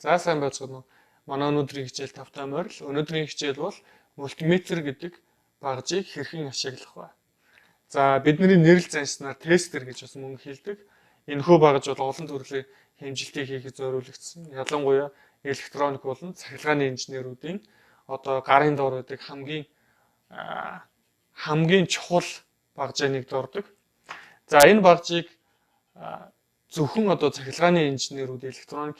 За сайн байцгаана уу. Манай өнөөдрийн хичээл тавтай морил. Өнөөдрийн хичээл бол мультиметр гэдэг багжийг хэрхэн ашиглах вэ? За бидний нэрэл заншнаар тестер гэж бас мөн хэлдэг. Энэхүү багж бол олон төрлийн хэмжилтийг хийхэд зориулагдсан. Ялангуяа электроник болон цахилгааны инженеруудын одоо гарын дор байдаг хамгийн чухал багжаа нэгд ордог. За энэ багжийг зөвхөн одоо цахилгааны инженерүүд, электроник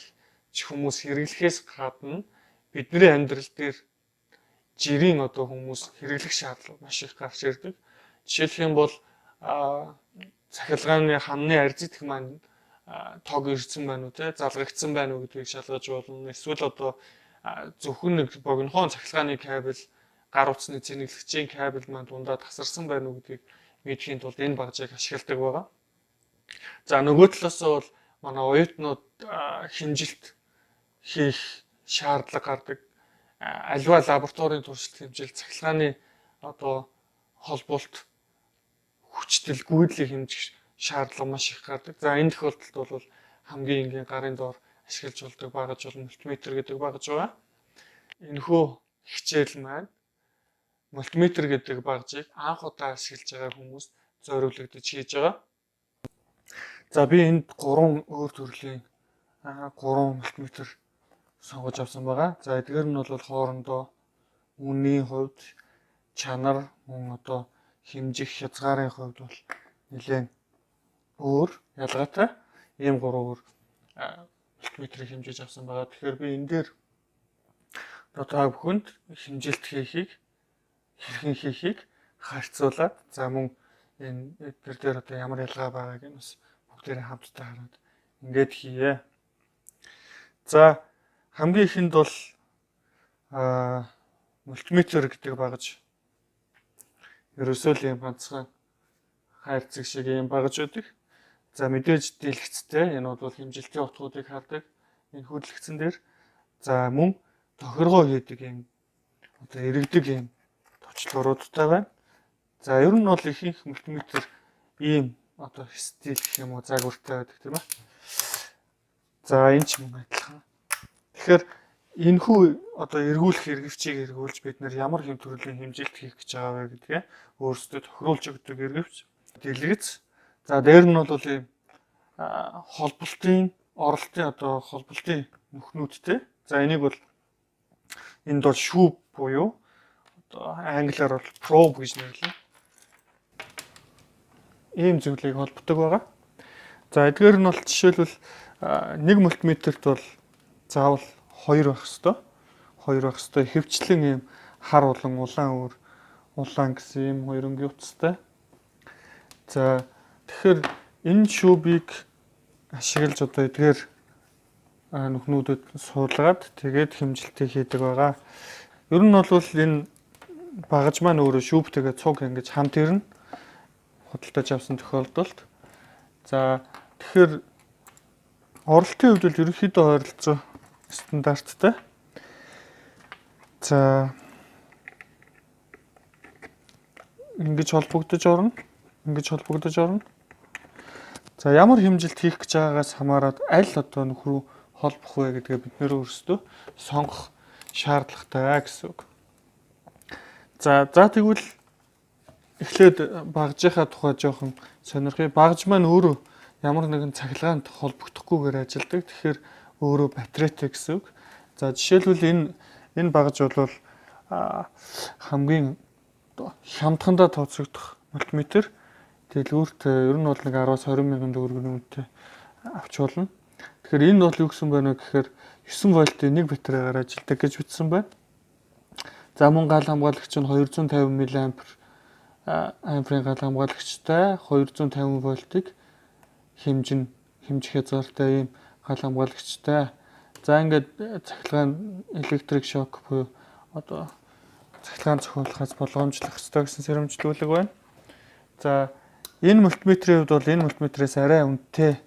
хүмүүс хэрэглэхээс гадна бидний амьдрал дээр жирийн одоо хүмүүс хэрэглэх шаардлага маш их гарч ирдэг. Жишээлх юм бол цахилгааны ханны арзидах маань тог ирсэн байна уу те залгагдсан байна уу гэдгийг шалгаж болно. Эсвэл одоо зөвхөн нэг богинохон цахилгааны кабель гар утасны цэнэглэгчийн кабель маань дундаа тасарсан байна уу гэдгийг мэдхийн тулд энэ багжийг ашигладаг байгаа. За нөгөө талаас нь бол манай оюутнууд хэмжилт хийх шаардлага гардаг. Аливаа лабораторийн туршилт хэмжээл цахилгааны одоо холболт хүчтэл гүйдлийг хэмжих шаардлага маш их гардаг. За энэ тохиолдолд бол хамгийн энгийн гарын доор ашиглаж болдог багж бол мультиметр гэдэг багж байгаа. Энэхүү хичээл маань мультиметр гэдэг багжийг анх удаа ашиглаж байгаа хүмүүст зориулагдаж хийж байгаа. За би энд 3 өөр төрлийн 3 мультиметр сонгож авсан байгаа. За эдгээр нь бол хоорондоо үнийн хувьд чанар мөн одоо хэмжих хязгаарын хувьд бол нэлээд өөр ялгаатай ийм 3 өөр мультиметрийг хэмжиж авсан байгаа. Тэгэхээр би энэ дээр одоо та бүхэнд хэмжилт хийхийг хэрхэн хийхийг харьцуулаад за мөн энэ эдгээр дээр одоо ямар ялгаа байгааг нь бас бүгдээрээ хамтдаа хараад ингээд хийе. За хамгийн ихэнд бол мультиметр гэдэг багж ерөөсөө л юм ганцхан хайрцаг шиг юм багж байдаг. За мэдээж дэлгэцтэй энэ бол хэмжилтийн утгуудыг хардаг. Энэ хөдөлгцэн дээр за мөн тохиргоо хийдэг юм одоо иргэдэг юм точлууруудтай байна. За ер нь бол ихэнх мультиметр ийм одоо стил гэх юм уу загвартай байдаг тийм ээ. За энэ ч мөн адилхан. Тэгэхээр энэхүү одоо эргүүлэх эргэвчийг эргүүлж бид нэр ямар хэм төрлийн хэмжилт хийх гэж байгаа вэ гэдгээ өөрсдөө тохируулж өгдөг эргэвч. Дэлгэц. За дээр нь бол ийм холболтын оролтын одоо холболтын нүхнүүдтэй. За энийг бол энд бол шүүб буюу одоо англиар бол probe гэж нэрлэв. Ийм зүйлийг холбодог байгаа. За эдгээр нь бол жишээлбэл нэг мультиметрт бол заавал 2 байх ёстой. 2 байх ёстой. Хэвчлэн ийм хар улан улаан гэсэн ийм хоёрынгийн утастай. За тэгэхээр энэ шүүбийг ашиглаж одоо эдгээр нүхнүүдэд суулгаад тэгээд хэмжилтийг хийдэг байгаа. Ер нь бол энэ багаж маань өөрөө шүүбтэйгээ цуг ингэж хамт ирнэ. Худалдаж авсан тохиолдолд. За тэгэхээр оролтын хувьд л ерөнхийдөө ойролцоо стандарттай. За ингэж холбогдож орно. За ямар хэмжилт хийх гэж байгаагаас хамаарат аль одоо нөхрөө холбох вэ гэдгээ бид нэр өөрсдөө сонгох шаардлагатай гэсэн үг. За тэгвэл эхлээд багжийнхаа тухай жоохон сонирхъя. Багж маань өөрөө ямар нэгэн цахилгаанд холбогдохгүйгээр ажилладаг. Тэгэхээр өөрөө батарейтай гэсэн үг. За жишээлбэл энэ багж бол хамгийн хямдхандаа тооцогдох мультиметр. Дэлгүүрт ер нь бол нэг 10-20 мянган төгрөгийн үнэтэй авч болно. Тэгэхээр энэ бол юу гэсэн байна вэ гэхээр 9 вольтын нэг батарейгаар ажилладаг гэж бичсэн байна. За мөн гал хамгаалагч нь 250 мА амперийн гал хамгаалагчтай 250 вольтыг хэмжих хязгаартай ийм гал хамгаалагчтай. За ингээд цахилгаан электрик шок буюу одоо цахилгаан зохиолохоос болгоомжлох ёстой гэсэн сэрэмжлүүлэг байна. За энэ мультиметрийн хувьд бол энэ мультиметрээс арай үнэтэй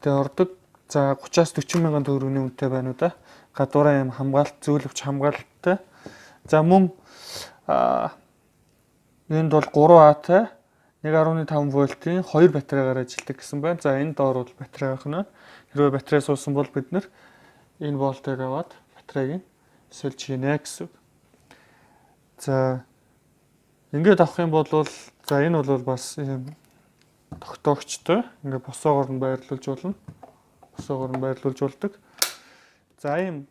ордог. За 30-40 мянган төгрөгийн үнэтэй байна уу да. Гадуураа юм зөөлөвч хамгаалттай. За мөн энд бол 3А-тай 1.5 вольтын 2 батарейгаар ажилладаг гэсэн байна. За энэ доор бол батарей байх нь. Хэрвээ батарей суусан бол бид нэр энэ волтыг аваад батарейг эсвэл чинэ гэсэн. За ингээд авах юм бол за энэ бол бас юм тогтоогчтой. Ингээд босоогоор нь байрлуулж болно. Босоогоор нь байрлуулж болдог. За ийм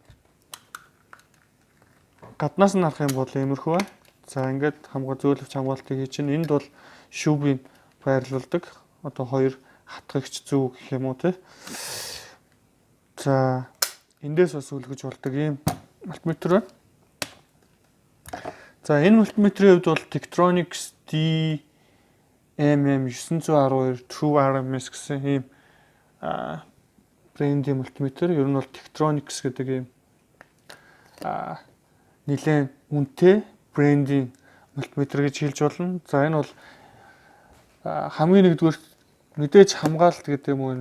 гаднаас нь харах юм бол иймэрхүү байна. За ингээд зөөлөвч хамгаалтыг хий чинь энд бол шүүбийг байрлуулдаг. Одоо хоёр хатгагч зүг гэх юм уу те. За эндээс бас үлгэж болдог ийм мультиметр байна. За энэ мультиметрийн хувьд бол Tektronix DMM912 True RMS гэсэн ийм брендийн мультиметр. Ер нь бол Tektronix гэдэг ийм нэлээд үнэтэй брендийн мультиметр гэж хэлж болно. За энэ бол хамгийн нэгдүгээр мэдээж хамгаалалт гэдэг юм уу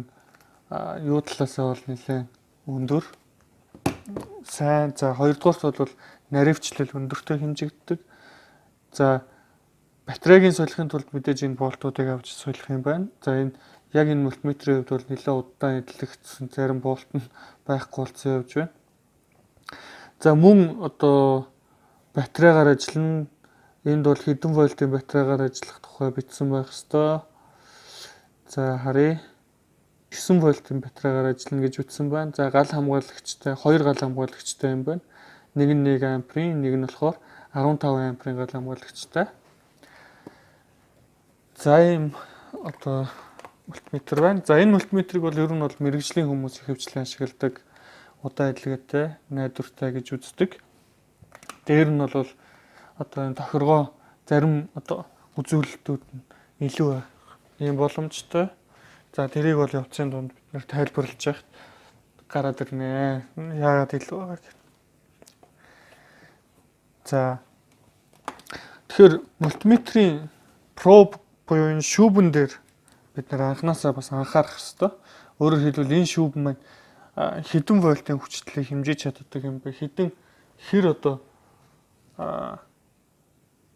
юу талаасаа бол нэлээд өндөр. Сайн. За хоёрдугаарт бол наривчлал өндөртэй хэмжигддэг. За батарейгийн солихын тулд мэдээж энэ болтуудыг авч солих юм байна. За энэ яг энэ мультиметрийн хувьд бол нэлээд удаан эдлэгдсэн зарим болт нь байхгүй болсон явж байна. За мөн одоо батарейгаар ажиллана. Энд бол хэдэн вольтын батарейгаар ажиллах тухай бичсэн байх ёстой. За харъя. 9 вольтын батарейгаар ажиллана гэж бичсэн байна. За гал хамгаалагчтай, хоёр гал хамгаалагчтай юм байна. Нэг нь 1 амперын, нэг нь болохоор 15 амперын гал хамгаалагчтай. За ийм одоо мультиметр байна. За энэ мультиметрийг бол ер нь бол мэрэгжлийн хүмүүс ихэвчлэн ашигладаг. Удаан эдлэгээтэй, найдвартай гэж үздэг. Дээр нь бол одоо энэ тохиргоо зарим одоо үзүүлэлтүүд нь илүү ийм боломжтой. За тэрийг бол явцын дунд бид нэр тайлбарлаж яхад гараад ирнэ. Яагаад илүү байгаа гэх. За тэгэхээр мультиметрийн probe буюу энэ шүүбэн дээр бид нэр анханасаа бас анхаарах хэрэгтэй. Өөрөөр хэлбэл энэ шүүбэн маань хэдэн вольтын хүчтэйг хэмжиж чаддаг юм бэ? Хэдэн хэр одоо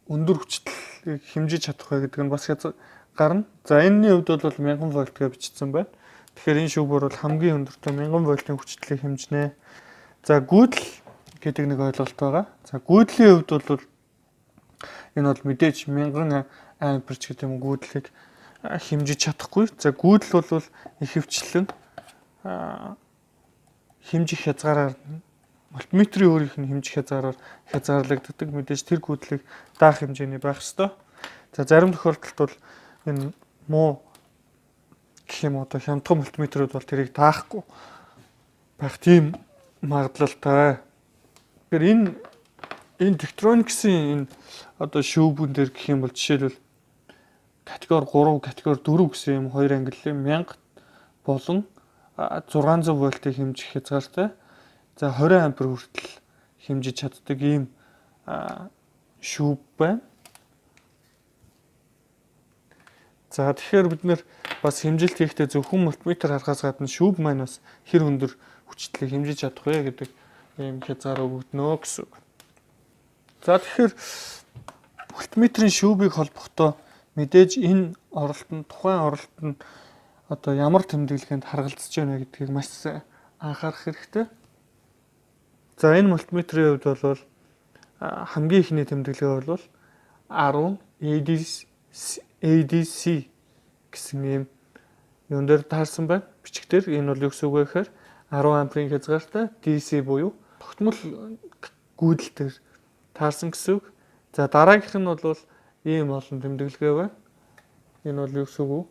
өндөр хүчтэйг хэмжиж чадах вэ гэдэг нь бас гарна. За энэний хувьд бол 1000 вольт гэж бичсэн байна. Тэгэхээр энэ шүүбээр бол хамгийн өндөртөө 1000 вольтын хүчтэйг хэмжинэ. За гүйдэл гэдэг нэг ойлголт байгаа. За гүйдлийн хувьд бол энэ бол мэдээж 1000 ампер ч гэдэг юм гүйдлийг хэмжиж чадахгүй. За гүйдэл бол ихэвчлэн хэмжих хязгаараар мультиметрийн өөрийнх нь хэмжих хязгаараар хязгаарлагддаг. Мэдээж тэр гүйдлийг даах хэмжээний байх ёстой. За зарим тохиолдолд бол энэ муу гэх юм одоо хямдхан мультиметрүүд бол тэрийг даахгүй байх тийм магадлалтай. Тэгэхээр энэ Tektronix-ийн энэ одоо шүүбэн дээр гэх юм бол жишээлбэл категори 3, категори 4 гэсэн юм хоёр ангиллын 1000 болон 600 вольтыг хэмжих хязгаартай. За 20 ампер хүртэл хэмжиж чаддаг ийм шүүб байна. За тэгэхээр бид нэр бас хэмжилт хийхдээ зөвхөн мультиметр харахаас гадна шүүб маань бас хэр өндөр хүчтэйг хэмжиж чадах вэ гэдэг ийм хязгаар өгөгднө гэсэн үг. За тэгэхээр мультиметрийн шүүбийг холбохдоо мэдээж энэ оролтонд тухайн оролтонд одоо ямар тэмдэглэгэнд харгалзаж байна гэдгийг маш анхаарах хэрэгтэй. За энэ мультиметрийн хувьд бол хамгийн ихний тэмдэглэгээ бол 10 ADC гэсэн юм юун дээр таарсан байна. Бичгээр энэ бол юу гэсэн үг вэ гэхээр 10 амперын хязгаартай DC буюу тогтмол гүйдэл дээр таарсан гэсэн үг. За дараагийнх нь бол ийм олон тэмдэглэгээ байна. Энэ бол юу гэсэн үг вэ?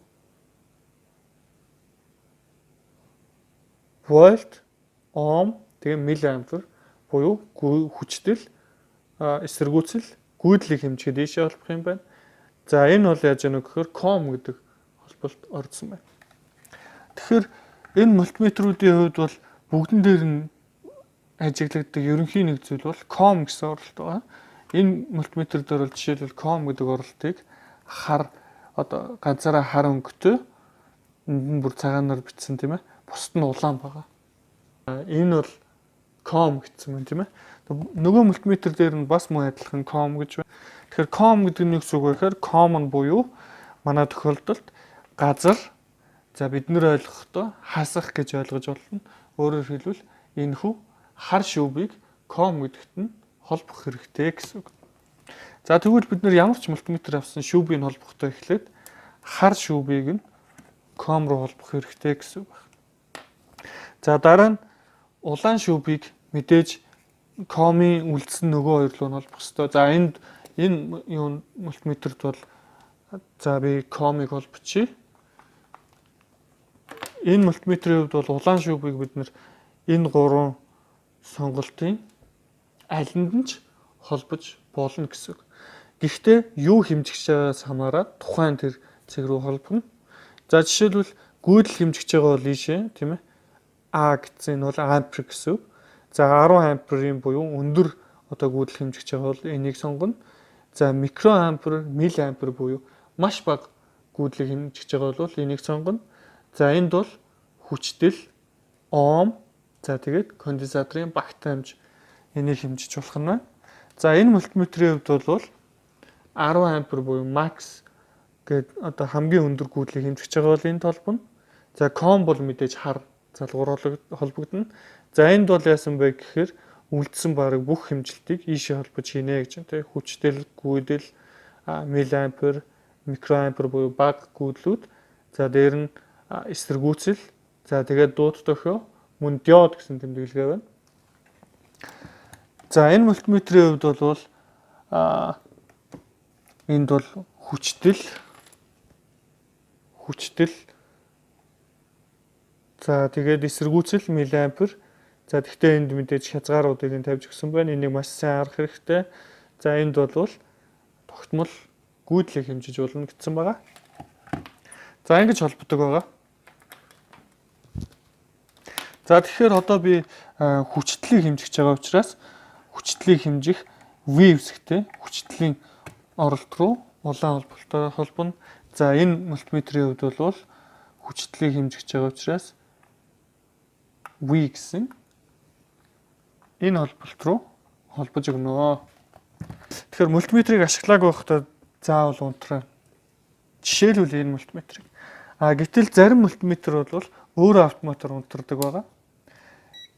Вольт, ом, тэгээ миллиампер буюу хүчтэл эсэргүүцэл гүйдлийг хэмжихэд ийшээ холбох юм байна. За энэ бол яаж яах вэ гэхээр ком гэдэг холболт орсон байна. Тэгэхээр энэ мультиметрүүдийн хувьд бол бүгдэн дээр нь ажиглагддаг ерөнхий нэг зүйл бол ком гэсэн оролт байгаа. Энэ мультиметр дээр бол жишээлбэл ком гэдэг оролтыг хар одоо ганцаараа хар өнгөтэй энд нь бүр цагаанаар бичсэн тийм ээ. Бусд нь улаан байгаа. Энэ бол ком гэсэн юм тийм ээ. Нөгөө мультиметр дээр нь бас мөн адилхан ком гэж байна. Тэгэхээр ком гэдэг нь юу гэсэн үг вэ гэхээр common буюу манай тохиолдолд газар за бид нэр ойлгохдоо хасах гэж ойлгож болно. Өөрөөр хэлбэл энэхүү хар шүүбийг ком гэдэгт нь холбох хэрэгтэй гэсэн үг. За тэгвэл бид нэр ямар ч мультиметр авсан шүүбийг холбохдоо эхлээд хар шүүбийг нь ком руу холбох хэрэгтэй гэсэн үг байна. За дараа нь улаан шүүбийг мэдээж комын үлдсэн нөгөө хоёр руу нь холбох хэрэгтэй. За энэ юу мультиметрт бол за би комыг холбочих. Энэ мультиметрийн хувьд бол улаан шүүбийг бид нэр энэ гурван сонголтын алинд нь ч холбож болно гэсэн үг. Гэхдээ юу хэмжигч байгаас хамаарат тухайн тэр цэг рүү холбоно. За жишээлбэл гүйдэл хэмжигч байгаа бол ийшээ тийм ээ. А гэсэн нь бол ампер гэсэн үг. За 10 амперийн буюу өндөр одоо гүйдэл хэмжигч байгаа бол энийг сонгоно. За микроампер, миллиампер буюу маш бага гүйдлийг хэмжигч байгаа бол энийг сонгоно. За энд бол хүчтэл ом, за тэгээд конденсаторын багтаа хэмж энийг хэмжиж болох нь байна. За энэ мультиметрийн хувьд бол 10 ампер буюу макс гээд одоо хамгийн өндөр гүйдлийг хэмжиж байгаа бол энд холбоно. За ком бол мэдээж хар залгуур холбогдно. За энд бол яасан бэ гэхээр үлдсэн бараг бүх хэмжилтийг ийшээ холбож хийнэ гэж байна. Хүчтэл, гүйдэл, миллиампер, микроампер буюу бага гүйдлүүд. За дээр нь эсэргүүцэл. За тэгээд дуут дохио мөн диод гэсэн тэмдэглэгээ байна. За энэ мультиметрийн хувьд бол энд бол хүчтэл за тэгээд эсэргүүцэл миллиампер. За тэгтээ энд мэдээж хязгааруудыг нь тавьж өгсөн байна. Энийг маш сайн харах хэрэгтэй. За энд бол тогтмол гүйдлийг хэмжиж болно гэсэн байгаа. За ингэж холбодог байгаа. За тэгэхээр одоо би хүчтлийг хэмжиж байгаа учраас хүчтлийг хэмжих V хэсэгтэй хүчтлийн оролт руу улаан холболтой холбоно. За энэ мультиметрийн хувьд бол хүчтлийг хэмжиж байгаа учраас V гэсэн энэ холболт руу холбож өгнө. Тэгэхээр мультиметрийг ашиглаагүй байхдаа заавал унтраа. Жишээлбэл энэ мультиметрийг. Гэтэл зарим мультиметр бол өөрөө автоматар унтардаг байгаа.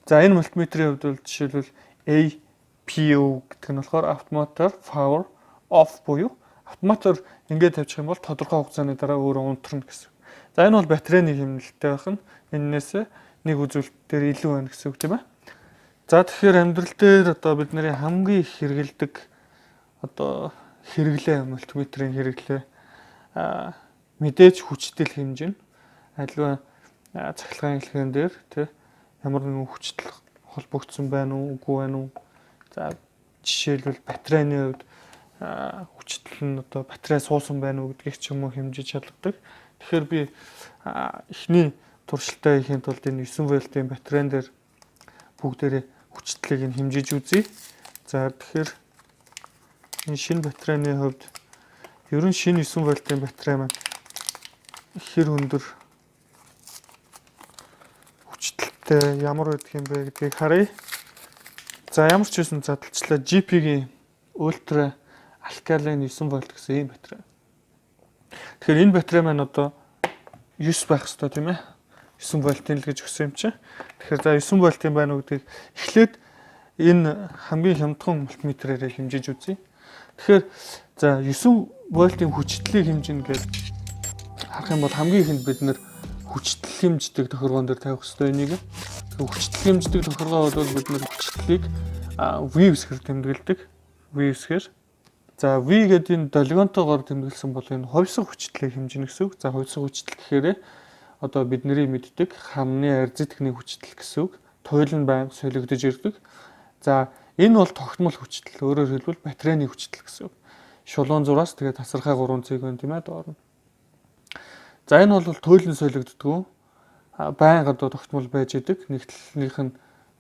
За энэ мультиметрийн хувьд бол жишээлбэл APO гэдэг нь болохоор автоматар power off буюу автоматар ингээд тавьчих юм бол тодорхой хугацааны дараа өөрөө унтарна гэсэн. За энэ бол батарейны хэмнэлттэй байх нь энээс нэг үзүүлэлт дээр илүү байна гэсэн үг тийм ээ. За тэгэхээр амьдрал дээр одоо бидний хамгийн их хэрэгэлдэг одоо хэрэглээ мультиметрийн хэрэглээ мэдээж хүчтэл хэмжин аливаа цахилгаан хэлхэн дээр тий ямар нэгэн хүчтэл холбогдсон байна уу үгүй байна уу. За жишээлбэл батарейны хувьд хүчтэл нь одоо батарей суусан байна уу гэдгийг ч юм уу хэмжиж чаддаг. Тэгэхээр би эхний туршилтаа хийхэд бол энэ 9 вольтын батарейн дээр бүгдээрээ хүчтлийг нь хэмжиж үзье. За тэгэхээр энэ шинэ батарейны хувьд ерөн шинэ 9 вольтын батарей маань хэр өндөр хүчтэлтэй ямар байдаг юм бэ гэдгийг харъя. За ямар ч байсан задлалчлаа GP-гийн ультра алкалин 9 вольт гэсэн ийм батарей. Тэгэхээр энэ батарей маань одоо 9 байх ёстой тийм ээ. 9 вольтын л гэж өгсөн юм чинь. Тэгэхээр за 9 вольтын байна уу гэдгийг эхлээд энэ хамгийн хямдхан мультиметрээр хэмжиж үзье. Тэгэхээр за 9 вольтын хүчтлийг хэмжинэ гэж харах юм бол хамгийн ихэнд бид нэр хүчтэл хэмждэг тохиргоон дээр тавих хэрэгтэй энийг. Хүчтэл хэмждэг тохиргоо бол бид нэр хүчтлийг V хэсгээр тэмдэглэдэг. V хэсгээр. За V гэдэг энэ долгионтойгоор тэмдэглэсэн бол энэ хувьсгал хүчтлийг хэмжинэ гэсэн үг. За хувьсгал хүчтэл гэхээр одоо бидний мэддэг хамны арзитгний хүчтэл гэсэн үг. Туйл нь байнга солигдож ирдэг. За энэ бол тогтмол хүчтэл. Өөрөөр хэлбэл батарейны хүчтэл гэсэн үг. Шулуун зураас тэгээд тасархай 3 цэг байна тийм ээ доор нь. За энэ бол туйлын солигддгүү байнга одоо тогтмол байж идэг. Нэг талынх нь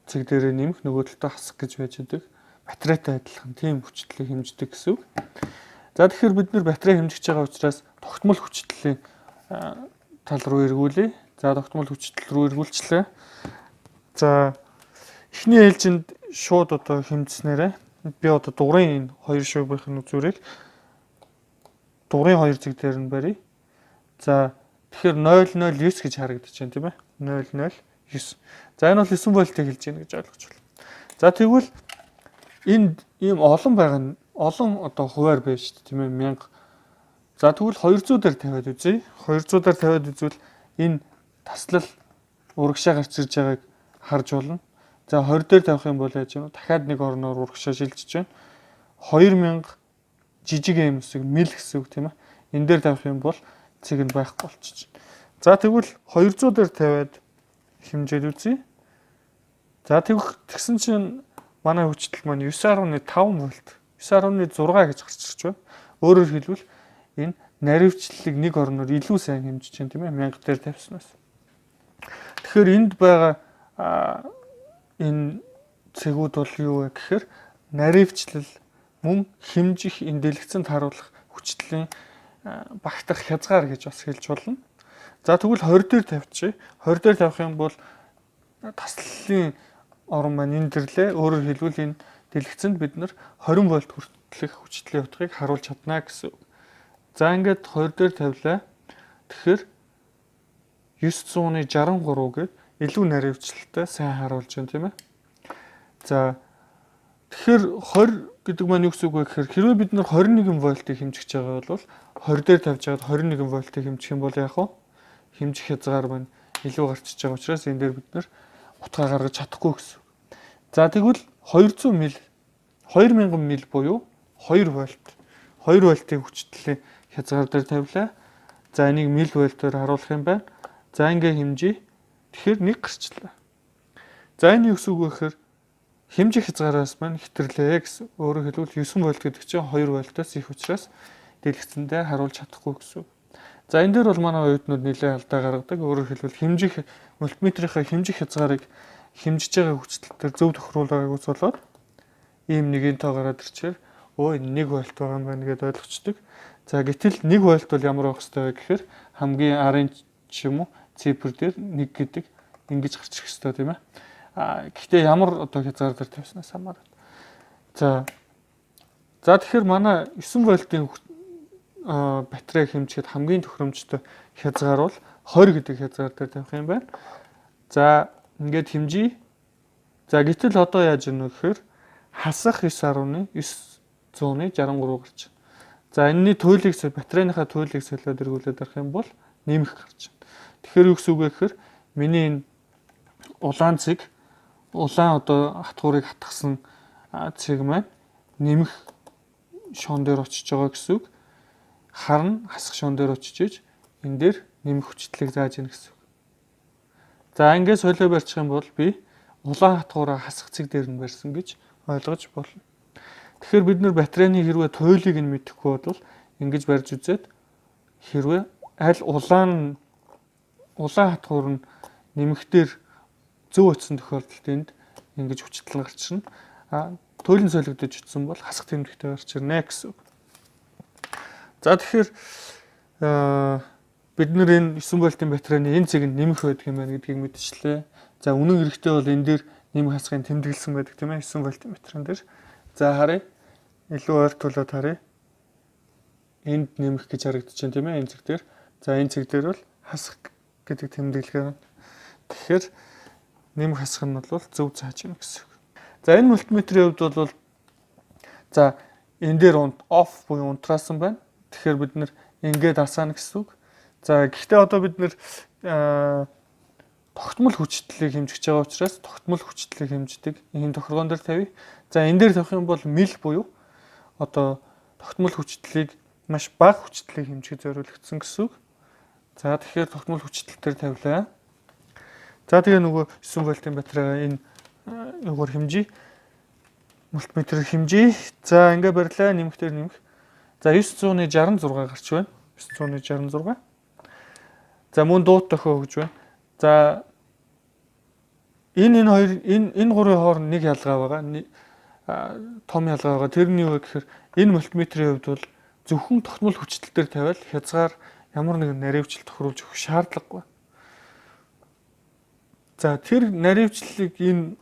цэг дээрээ нэмэх нөгөө талдаа хасах гэж байж идэг. Батарейтай адилхан тийм хүчтлийг хэмждэг гэсэн үг. За тэгэхээр бид нэр батарей хэмжиж байгаа учраас тогтмол хүчтлийн тал руу эргүүлье. За тогтмол хүчтэл рүү эргүүлчлээ. За эхний ээлжинд шууд одоо хэмжснээрээ би одоо дугрын энэ хоёр шүүбийн үзүүрийг дугрын хоёр цэг дээр нь барья. За тэгэхээр 009 гэж харагдаж байна тийм ээ. 9. За энэ бол 9 вольтыг хэлж байна гэж ойлгож байна. За тэгвэл энд ийм олон байгаа нь олон одоо хуваар байна шүү дээ тийм ээ 1000. За тэгвэл 200 дээр тавиад үзье. 200 дээр тавиад үзвэл энэ таслал урагшаа гарч ирж байгааг харж болно. За 20 дээр тавих юм бол яаж вэ? Дахиад нэг орноор урагшаа шилжиж байна. 2000 жижиг юм хэсэг мил гэсэн үг тийм ээ. Энэ дээр тавих юм бол цэг нь байхгүй болчих. За тэгвэл 200 дээр тавиад хэмжээд үзье. За тэгсэн чинь манай хүчтэл маань 9.5 вольт, 9.6 гэж гарч ирж байна. Өөрөөр хэлбэл энэ наривчлалыг нэг орноор илүү сайн хэмжиж байна тийм ээ 1000 дээр тавьснаас. Тэгэхээр энд байгаа энэ цэгүүд бол юу вэ гэхээр наривчлал мөн хэмжих энэ дэлгэцэнд харуулах хүчтлийн багтах хязгаар гэж бас хэлж болно. За тэгвэл 20 дээр тавьчих. 20 дээр тавих юм бол таслалын орон маань энэ төрлөө өөрөөр хэлбэл энэ дэлгэцэнд бид нар 20 вольт хүртэлх хүчтлийн утгыг харуулж чадна гэсэн. За ингээд 20 дээр тавилаа. Тэгэхээр 963 гээд илүү наривчлалтай сайн харуулж байна тийм ээ. За тэгэхээр 20 гэдэг маань юу гэсэн үг вэ гэхээр хэрвээ бид нар 21 вольтыг хэмжиж байгаа бол 20 дээр тавьж байгаад 21 вольтыг хэмжих юм бол яах вэ? Хэмжих хязгаар маань илүү гарчиж байгаа учраас энэ дээр бид нар утгаа гаргаж чадахгүй гэсэн. За тэгвэл 200 мил 2000 мил буюу 2 вольт. 2 вольтын хүчтлийн хязгаар дээр тавилаа. За энийг мил вольтоор харуулах юм байна. За ингээ хэмжиж. Тэгэхээр нэг гарчлаа. За энэ юу гэсэн үг вэ гэхээр хэмжих хязгаараас маань хэтэрлээ гэсэн. Өөрөөр хэлбэл 9 вольт гэдэг чинь 2 вольтоос их учраас дэлгэцэндээ харуулж чадахгүй гэсэн. За энэ дээр бол манай оюутнууд нэлээд алдаа гаргадаг. Өөрөөр хэлбэл хэмжих мультиметрийнхаа хэмжих хязгаарыг хэмжиж байгаа хүчтэлээр зөв тохируулаагүйс болоод ийм нэгэн тоо гараад ирчихээр өө энэ 1 вольт байгаа юм байна гэдээ ойлгочдөг. За гэтэл 1 вольт бол ямар байх ёстой вэ гэхээр хамгийн арын ч юм уу цифр дээр 1 гэдэг ингэж гарч ирэх ёстой тийм ээ. Гэхдээ ямар одоо хязгаар дээр тавьснаас хамаарат. За тэгэхээр манай 9 вольтын батарей хэмжихэд хамгийн тохиромжтой хязгаар бол 20 гэдэг хязгаар дээр тавих юм байна. За ингээд хэмжиж. За гэтэл одоо яаж ийнө гэхээр хасах 9.963 гарч байна. За энэний туйлыг батарейныхаа туйлыг солиод эргүүлээд арах юм бол нэмэх гарч байна. Тэгэхээр юу гэсэн үг вэ гэхээр миний энэ улаан цэг улаан одоо хатгуурыг хатгсан цэг маань нэмэх шон дээр очиж байгаа гэсэн үг. Харна хасах шон дээр очиж энэ дээр нэмэх хүчтлийг зааж ийн гэсэн үг. За ингээд солио барьчих юм бол би улаан хатгуураа хасах цэг дээр нь барьсан гэж ойлгож болно. Тэгэхээр бид нар батарейны хэрвээ туйлыг нь мэдэхгүй бол ингэж барьж үзээд хэрвээ аль улаан хатгуур нь нэмэхдэр зөв очсон тохиолдолд энд ингэж хүчтэл гарч ирнэ. Туйлын солигдож утсан бол хасах тэмдэгтэй гарч ирнэ гэсэн үг. За тэгэхээр бид нар энэ 9 вольтын батарейны энэ цэгийг нэмэх байдаг юм байна гэдгийг мэдчихлээ. За үнэн хэрэгтээ бол энэ дээр нэмэх хасахын тэмдэглэсэн байдаг тийм ээ 9 вольтын батарейн дээр. За харъя. Илүү ойртуулаад харъя. Энд нэмэх гэж харагдаж байна тийм ээ энэ цэг дээр. За энэ цэг дээр бол хасах гэдэг тэмдэглэгээ байна. Тэгэхээр нэмэх хасах нь бол зөв зааж байна гэсэн үг. За энэ мультиметрийн хувьд бол за энэ дээр off буюу унтраасан байна. Тэгэхээр бид нэр ингээд асаана гэсэн үг. За гэхдээ одоо бид нэр тогтмол хүчтлийг хэмжиж байгаа учраас тогтмол хүчтлийг хэмждэг энэ тохиргоон дээр тавья. За энэ дээр тавих юм бол мил буюу одоо тогтмол хүчтлийг маш бага хүчтлийг хэмжих зориулагдсан гэсэн үг. За тэгэхээр тогтмол хүчтэл дээр тавилаа. За тэгээ нөгөө 9 вольтын батарейгаа энэ юугаар хэмжиж мультиметрээр хэмжиж. За ингээ барьлаа нэмэхтэр нэмэх. За 966 гарч байна. 966. За мөн дуут тохио өгж байна. За энэ гурвын хооронд нэг ялгаа байгаа. Том ялгаа байгаа. Тэрний юу гэхээр энэ мультиметрийн хувьд бол зөвхөн тогтмол хүчтэл дээр тавиал хязгаар ямар нэгэн наривчлал тохируулж өгөх шаардлагагүй. За тэр наривчлалыг энэ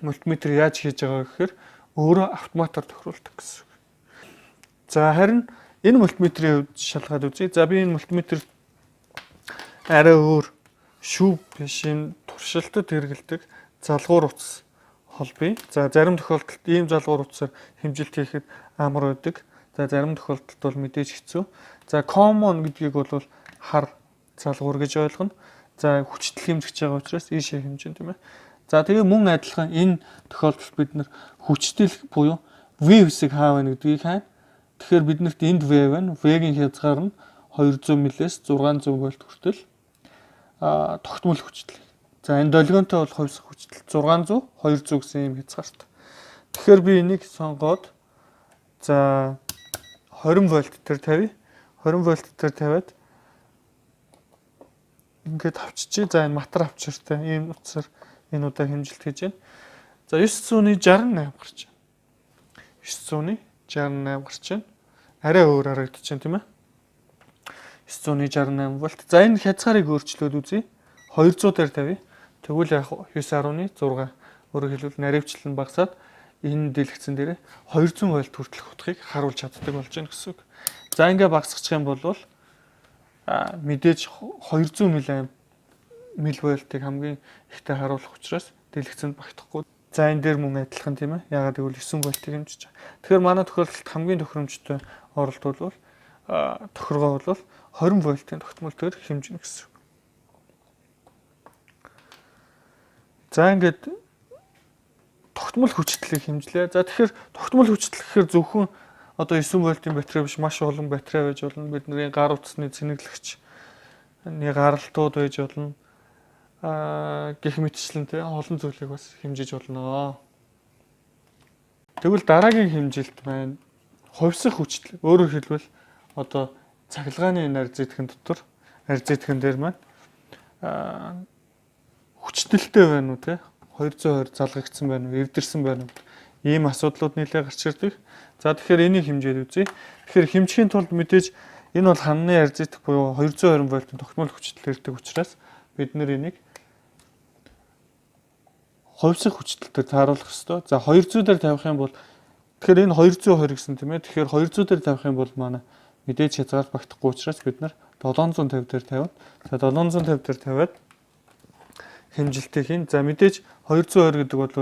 мультиметр яаж хийж байгаа гэхээр өөрөө автоматар тохируулдаг гэсэн үг. За харин энэ мультиметрийн хувьд шалгаад үзье. За би энэ мультиметр арай өөр шүүв биш юм туршилтад хэрэгэлдэг залгуур утас хол бий. За зарим тохиолдолд ийм залгуур утасаар хэмжилт хийхэд амар байдаг. За зарим тохиолдолд бол мэдээж хэцүү. За common гэдгийг бол хар залгуур гэж ойлгоно. За хүчтэй хэмжиж байгаа учраас ийшээ хэмжин тийм ээ. За тэгээ мөн адилхан энэ тохиолдолд бид нэр хүчтэй буюу V хэсэг хаа байна гэдгийг хайна. Тэгэхээр биднэрт энд V байна. V-ийн хязгаар нь 200 м-с 600 вольт хүртэл тогтмол хүчтэй. За энэ долгионтой бол хувьсах хүчтэй 600 200 гэсэн юм хязгаартай. Тэгэхээр би энийг сонгоод за 20 вольт дээр тавья. 20 вольт дээр тавиад ингээд авчиж. За энэ матар авчиртай ийм утсаар энэ удаа хэмжилт хийж байна. За 968 гарч байна. 968 гарч байна. Арай өөр харагдаж байна тийм ээ. 968 вольт. За энэ хязгаарыг өөрчлөөд үзье. 200 дээр тавья. Тэгвэл яг 9.6 өөрөөр хэлбэл наривчлал нь багасаад энэ дэлгэцэн дээр 200 вольт хүртэлх утгыг харуулж чаддаг болж байна гэсэн үг. За ингээ багасгачих юм бол мэдээж 200 мВ-ийг хамгийн ихтэй харуулах учраас дэлгэцэнд багтахгүй. За энэ дээр мөн адилхан тийм ээ. Ягаад гэвэл 9 вольтыг хэмжиж байгаа. Тэгэхээр манай тохиолдолд хамгийн тохиромжтой оролт бол тохиргоо бол 20 вольтын тогтмолтоор хэмжинэ гэсэн үг. За ингээд тогтмол хүчтэйг хэмжлээ. За тэгэхээр тогтмол хүчтэй гэхээр зөвхөн одоо 9 вольтын батарей биш маш олон батарей байж болно. Бидний гар утасны цэнэглэгч гаралтууд байж болно. Гэх мэтчлэн тий олон зүйлийг бас хэмжиж болно. Тэгвэл дараагийн хэмжилт маань хувьсах хүчтэй. Өөрөөр хэлбэл одоо цахилгааны нар зэтгэн дотор зэтгэн дээр маань хүчтэлтэй байна уу те 220 залгагдсан байна уу эвдэрсэн байна уу ийм асуудлууд нэлээд гарч ирдэг. За тэгэхээр энийг хэмжээд үзье. Тэгэхээр хэмжихийн тулд мэдээж энэ бол ханны арзитах буюу 220 вольтын тогтмол хүчтэй ирдэг учраас бид нэр энийг хувьсах хүчтэйгээр тааруулах ёстой. За 200 дээр тавих юм бол тэгэхээр энэ 220 гэсэн тийм ээ. Тэгэхээр 200 дээр тавих юм бол манай мэдээж хязгаар багтахгүй учраас бид нар 750 дээр тавина. За 750 дээр тавиад хэмжилтийг хийн. За мэдээж 220 гэдэг бол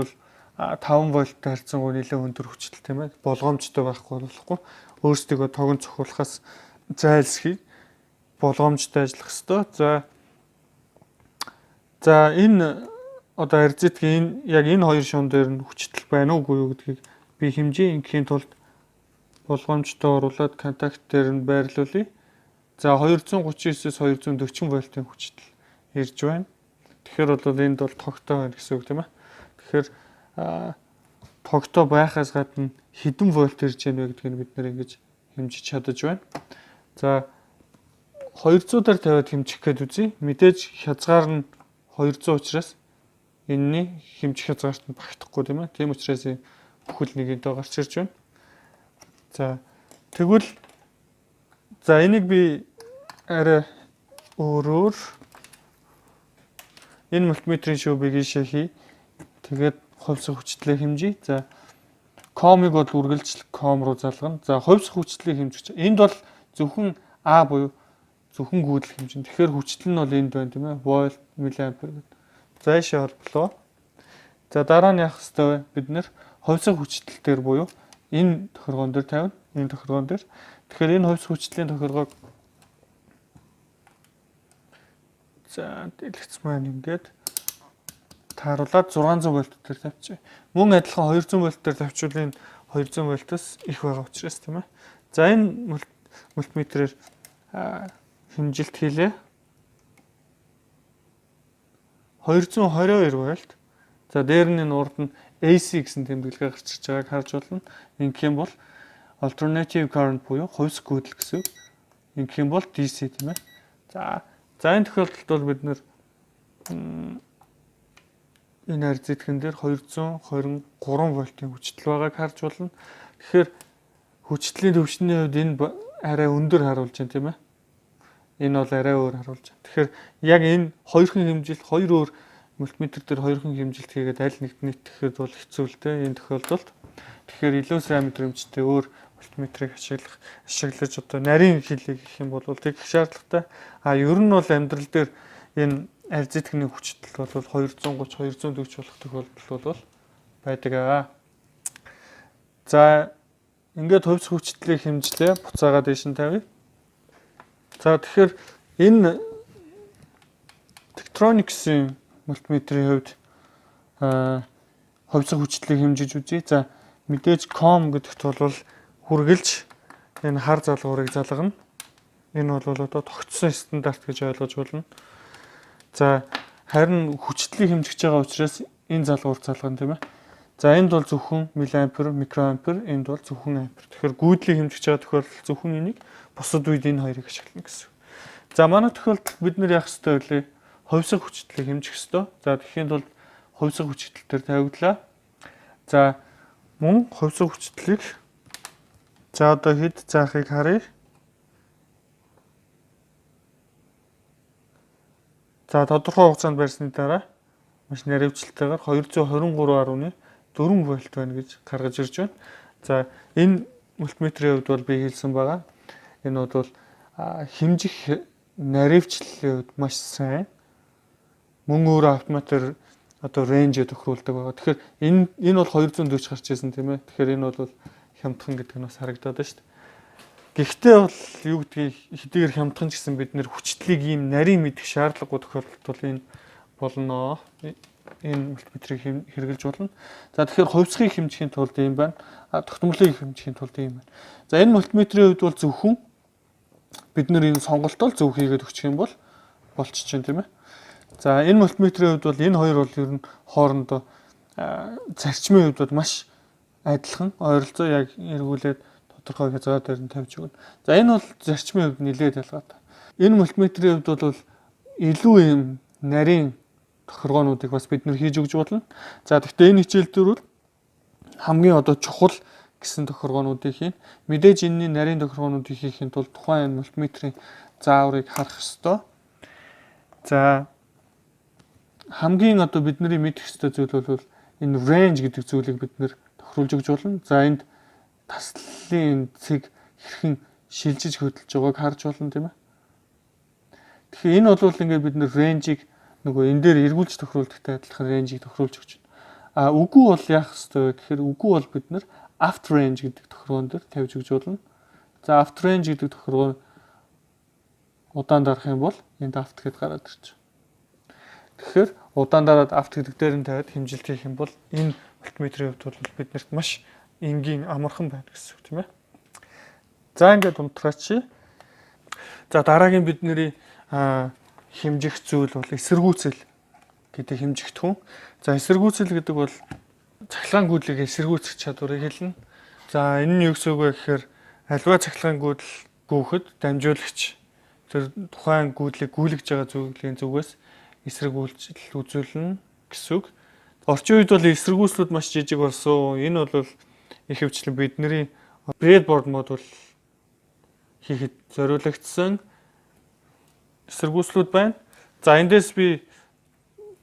5 вольттай харьцангуй нэлээд өндөр хүчтэй тийм ээ. Болгоомжтой байхгүй болохгүй. Өөрсдөө тогон цохиулахаас зайлсхий болгоомжтой ажиллах ёстой. За энэ одоо арзитгийн яг энэ хоёр шуун дээр нь хүчтэй байна уугүй юу гэдгийг би хэмжээ ингийн тулд болгоомжтой оруулаад контакт дээр нь байрлуулъя. За 239-с 240 вольтын хүчтэй ирж байна. Тэгэхээр бол энд бол тогтоо байна гэсэн үг тийм ээ. Тэгэхээр тогтоо байхаас гадна хэдэн вольт ирж байна вэ гэдгийг бид нэр ингэж хэмжиж чадаж байна. За 200 дээр тавиад хэмжих гээд үзье. Мэдээж хязгаар нь 200 учраас энэний хэмжих хязгаарт нь багтахгүй тийм ээ. Тийм учраас бүхэл нэгэнтээ гарч ирж байна. За тэгвэл за энийг би арай өөрөөр энэ мультиметрийн шүүбийг ийшээ хий. Тэгээд хувьсах хүчлээ хэмжиж. За комыг бол үргэлжлэл ком руу залгана. За хувьсах хүчлийг хэмжиж. Энд бол зөвхөн А буюу зөвхөн гүйдэл хэмжин. Тэгэхээр хүчтэл нь бол энд байна тийм ээ. Вольт, миллиампер гэдэг. За ийшээ холболоо. За дараа нь яах ёстой вэ? Бид нэр хувьсах хүчтэл дээр буюу энэ тохиргоон дээр тавина. Энэ тохиргоон дээр. Тэгэхээр энэ хувьсах хүчтлийн тохиргоог за дэлгэц маань ингээд тааруулаад 600 вольт дээр тавьчих. Мөн адилхан 200 вольт дээр тавьчвал энэ 200 вольтоос их байгаа учраас тийм ээ. За энэ мультиметрээр хэмжилт хийлээ. 222 вольт. За дээр нь урд нь AC гэсэн тэмдэглэгээ гарч ирж байгааг харж болно. Ингэх юм бол alternative current буюу хувьс гүйдэл гэсэн. Ингэх юм бол DC тийм ээ. За энэ тохиолдолд бол бид нэр энэ арзитгэн дээр 223 вольтын хүчтэй байгааг харж болно. Тэгэхээр хүчтлийн төвшний хувьд энэ арай өндөр харуулж байна тийм ээ. Энэ бол арай өөр харуулж байна. Тэгэхээр яг энэ хоёрхан хэмжилт хоёр өөр мультиметр дээр хоёрхан хэмжилт хийгээд аль нэгт нийтгэхэд бол хэцүү л дээ энэ тохиолдолд. Тэгэхээр илүү сайн мэдрэмжтэй өөр мультиметрийг ашиглаж одоо нарийн хилийг гэх юм бол тэгэх шаардлагатай. Ер нь бол амьдрал дээр энэ альзитгэний хүчтэй бол 230 240 болох тохиолдол бол байдаг аа. За ингээд хувьсах хүчлийг хэмжлээ. Буцаагаа дээш нь тавья. За тэгэхээр энэ Tektronix-ийн мультиметрийн хувьд хувьсах хүчлийг хэмжиж үзье. За мэдээж com гэдэгт бол хүргэлж энэ хар залгуурыг залгана. Энэ бол одоо тогтсон стандарт гэж ойлгож болно. За харин хүчлийг хэмжиж байгаа учраас энэ залгуур залгана тийм ээ. За энд бол зөвхөн миллиампер, микроампер, энд бол зөвхөн ампер. Тэгэхээр гүйдлийг хэмжиж байгаа тохиолдолд зөвхөн энийг, бусад үед энэ хоёрыг ашиглана гэсэн. За манай тохиолдолд бид нэр яах ёстой вэ? Хувьсах хүчлийг хэмжих ёстой. За тэгэхээр бол хувьсах хүчтэй дээр тавигдлаа. За мөн хувьсах хүчлийг за одоо хэд заахыг харъя. За тодорхой хугацаанд барьсны дараа маш наривчлалтайгаар 223.4 вольт байна гэж гаргаж ирж байна. За энэ мультиметрийн хувьд бол би хэлсэн байгаа. Энэ бол хэмжих наривчлалын хувьд маш сайн. Мөн өөрөө автоматар одоо рейнж тохируулдаг байгаа. Тэгэхээр энэ бол 240 гарч ирсэн тийм ээ. Тэгэхээр энэ бол хямдхан гэдэг нь бас харагдаад байна шүү дээ. Гэхдээ бол юу гэдгийг хэдийгээр хямдхан ч гэсэн бид нэр хүчлийг ийм нарийн мэдэх шаардлагагүй тохиолдолд бол энэ болно. Энэ мультиметрийг хэрэгжилж болно. За тэгэхээр хувьсгыг хэмжихийн тулд ийм байна. Тогтмолыг хэмжихийн тулд ийм байна. За энэ мультиметрийн хувьд бол зөвхөн бид нэр энэ сонголтоо зөв хийгээд өгчих юм бол болчих чинь тийм ээ. За энэ мультиметрийн хувьд бол энэ хоёр бол ер нь хоорондоо зарчмын хувьд бол маш адилхан ойролцоо яг эргүүлээд тодорхой хязгаар дээр нь тавьж өгнө. За энэ бол зарчмын хувьд нэлээд ялгаатай. Энэ мультиметрийн хувьд бол илүү юм нарийн тохиргоонуудыг бас бид нэр хийж өгч болно. За гэхдээ энэ хичээл дээр бол хамгийн одоо чухал гэсэн тохиргоонуудыг хийн. Мэдээж энэний нарийн тохиргоонуудыг хийхин тулд тухайн мультиметрийн зааврыг харах ёстой. За хамгийн одоо бидний мэдэх ёстой зүйл бол энэ range гэдэг зүйлийг бид нэр тохируулж өгч болно. За энд таслалын цэг хэрхэн шилжиж хөдөлж байгааг харж болно тийм ээ. Тэгэхээр энэ бол ингээд бид нэр range-ийг нөгөө энэ дээр эргүүлж тохируулдагтай адилхан range-ийг тохируулж өгч байна. Үгүй бол яах ёстой вэ гэхээр үгүй бол бид нэр aft range гэдэг тохиргоон дээр тавьж өгч болно. За aft range гэдэг тохиргоо удаан дарах юм бол энд aft гэдээ гараад ирж байна. Тэгэхээр удаан дараад aft гэдэг дээр нь тавиад хэмжилт хийх юм бол энэ мультиметрийн хувьд бол биднэрт маш энгийн амархан байна гэсэн үг тийм ээ. За ингээд унтраач. За дараагийн бидний хэмжих зүйл бол эсэргүүцэл гэдэг хэмжигт хүн. За эсэргүүцэл гэдэг бол цахилгаан гүйдлийг эсэргүүцэх чадварыг хэлнэ. За энэ нь юу гэсэн үг вэ гэхээр аливаа цахилгаан гүйдэл гүйхэд дамжуулагч тэр тухайн гүйдлийг гүйлгэж байгаа зүйлийн зүгээс эсэргүүцэл үзүүлнэ гэсэн үг. Орчин үед бол эсэргүүцлүүд маш жижиг болсон. Энэ бол их хвчлэн бидний breadboard модуль хийхэд зориулагдсан эсэргүүцлүүд байна. За эндээс би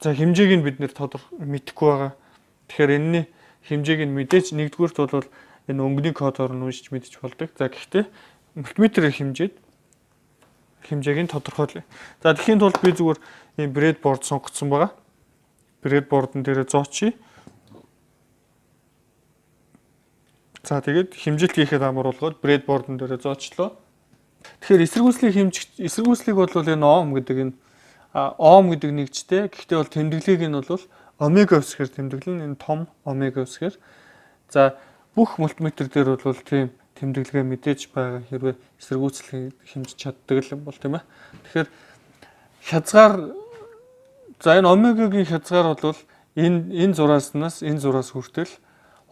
хэмжээг нь бид нэр тодорхой мэдэхгүй байгаа. Тэгэхээр энэний хэмжээг нь мэдээж нэгдүгüүрт бол энэ өнгөний кодоор нь уншиж мэдчих болдог. За гэхдээ мультиметрээр хэмжээд хэмжээг нь тодорхойлъё. За тэгэхээр тулд би зүгээр ийм breadboard сонгоцсон байгаа. Breadboard-ын дээр зоочий. За тэгээд хэмжилт хийхэд амар болгоод breadboard-ын дээр зоочлоо. Тэгэхээр эсэргүүцлийг бол энэ ohm гэдэг энэ ohm гэдэг нэгжтэй. Гэхдээ бол тэмдэглэгийг нь бол омега үсгээр тэмдэглэн энэ том омега үсгээр. За бүх мультиметр дээр бол тийм тэмдэглэгээ мэдээж байгаа хэрвээ эсэргүүцлийг хэмжиж чаддаг юм бол тийм ээ. Тэгэхээр хязгаар за энэ омегагийн хязгаар бол энэ зураснаас энэ зураас хүртэл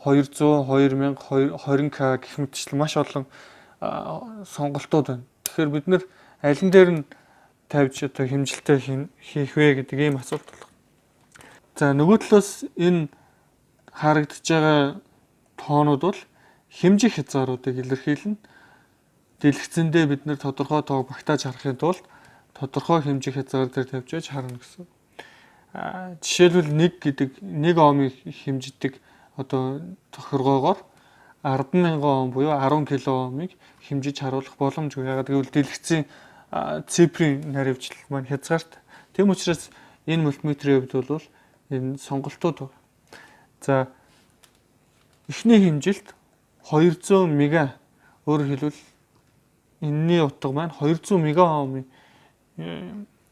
200, 2000, 20k гэх мэтчлэн маш олон сонголтууд байна. Тэгэхээр бид нэр аль нь дээр нь тавьж одоо хэмжилтээ хийх вэ гэдэг ийм асуулт байна. За нөгөө талаас энэ харагдаж байгаа тоонууд бол хэмжих хязгааруудыг илэрхийлнэ. Дэлгэцэндээ бид нэр тодорхой тоог багтааж харахын тулд тодорхой хэмжих хязгаар дээр тавьж байж харна гэсэн. Жишээлбэл 1 омыг хэмждэг одоо тохиргоогоор 10,000 ом буюу 10 кОм-ыг хэмжиж харуулах боломжгүй. Ягаад гэвэл дэлгэцийн цифрийн наривчлал маань хязгаарт. Тэм учраас энэ мультиметрийн хувьд бол энэ сонголтууд байна. За эхний хэмжилт 200 мега, өөрөөр хэлбэл энэний утга маань 200 мегаомын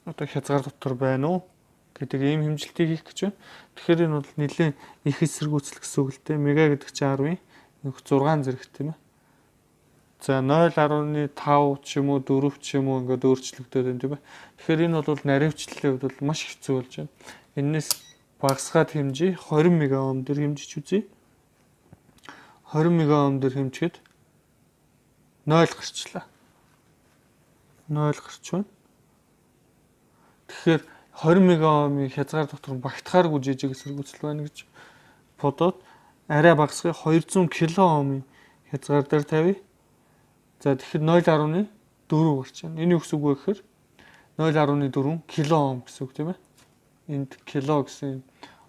одоо хязгаар дотор байна уу гэдэг ийм хэмжилтийг хийх гэж байна. Тэгэхээр энэ бол нэлээд их эсэргүүцэл гэсэн үг л дээ. Мега гэдэг чинь 10-6 зэрэг тийм ээ. За 0.5 ч юм уу 4 ч юм уу ингээд өөрчлөгдөд байна тийм ээ. Тэгэхээр энэ бол наривчлалын хувьд бол маш хэцүү болж байна. Энээс багасгаад хэмжээ 20 мегаом дээр хэмжиж үзье. 20 мегаом дээр хэмжихэд 0 гарчлаа. 0 гарч байна. Тэгэхээр 20 мегаомын хязгаар дотор багтахааргүй жижиг эсэргүүцэл байна гэж бодоод арай багасгахыг 200 килоомын хязгаар дээр тавья. За тэгэхээр 0.4 гарч байна. Энэ юу гэсэн үг вэ гэхээр 0.4 килоом гэсэн үг тийм ээ. Энд кило гэсэн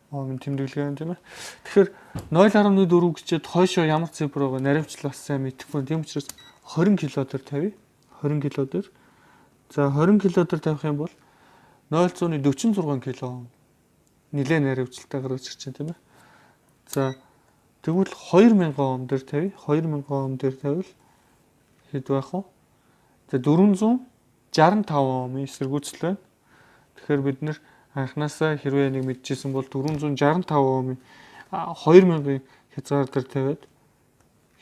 ом тэмдэглэгээ юм тийм ээ. Тэгэхээр 0.4 гэчихэд хойшоо ямар цифр байгаа наривчлал бас сайн мэдэхгүй. Тийм учраас 20 кило дээр тавья. 20 кило дээр. За 20 кило дээр тавих юм бол 0.46 кило нэлээд наривчлалтай гарч ирж байна тийм ээ. За тэгвэл 2000 ом дээр тавья. 2000 ом дээр тавил хэд байх вэ? За 465 омын эсэргүүцэл байна. Тэгэхээр бид нэр анханасаа хэрвээ нэг мэдчихсэн бол 465 омын 2000-ын хязгаар дээр тавиад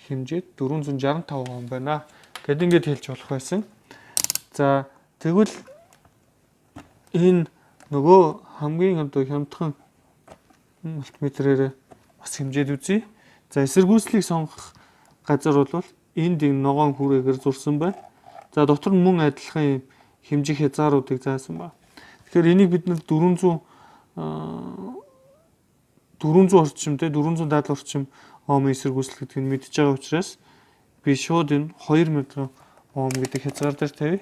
хэмжээд 465 ом байна. Гэт ингээд хэлж болох байсан. За тэгвэл энэ нөгөө хамгийн одоо хямдхан мультиметрээр бас хэмжээд үзье. За эсэргүүцлийг сонгох газар бол энд энэ ногоон хүрээгээр зурсан байна. За дотор нь мөн адилхан хэмжих хязгааруудыг заасан байна. Тэгэхээр энийг бид нэр 400 орчим те 470 орчим омын эсэргүүцэл гэдгийг мэдж байгаа учраас би шууд энэ 2000 ом гэдэг хязгаар дээр тавья.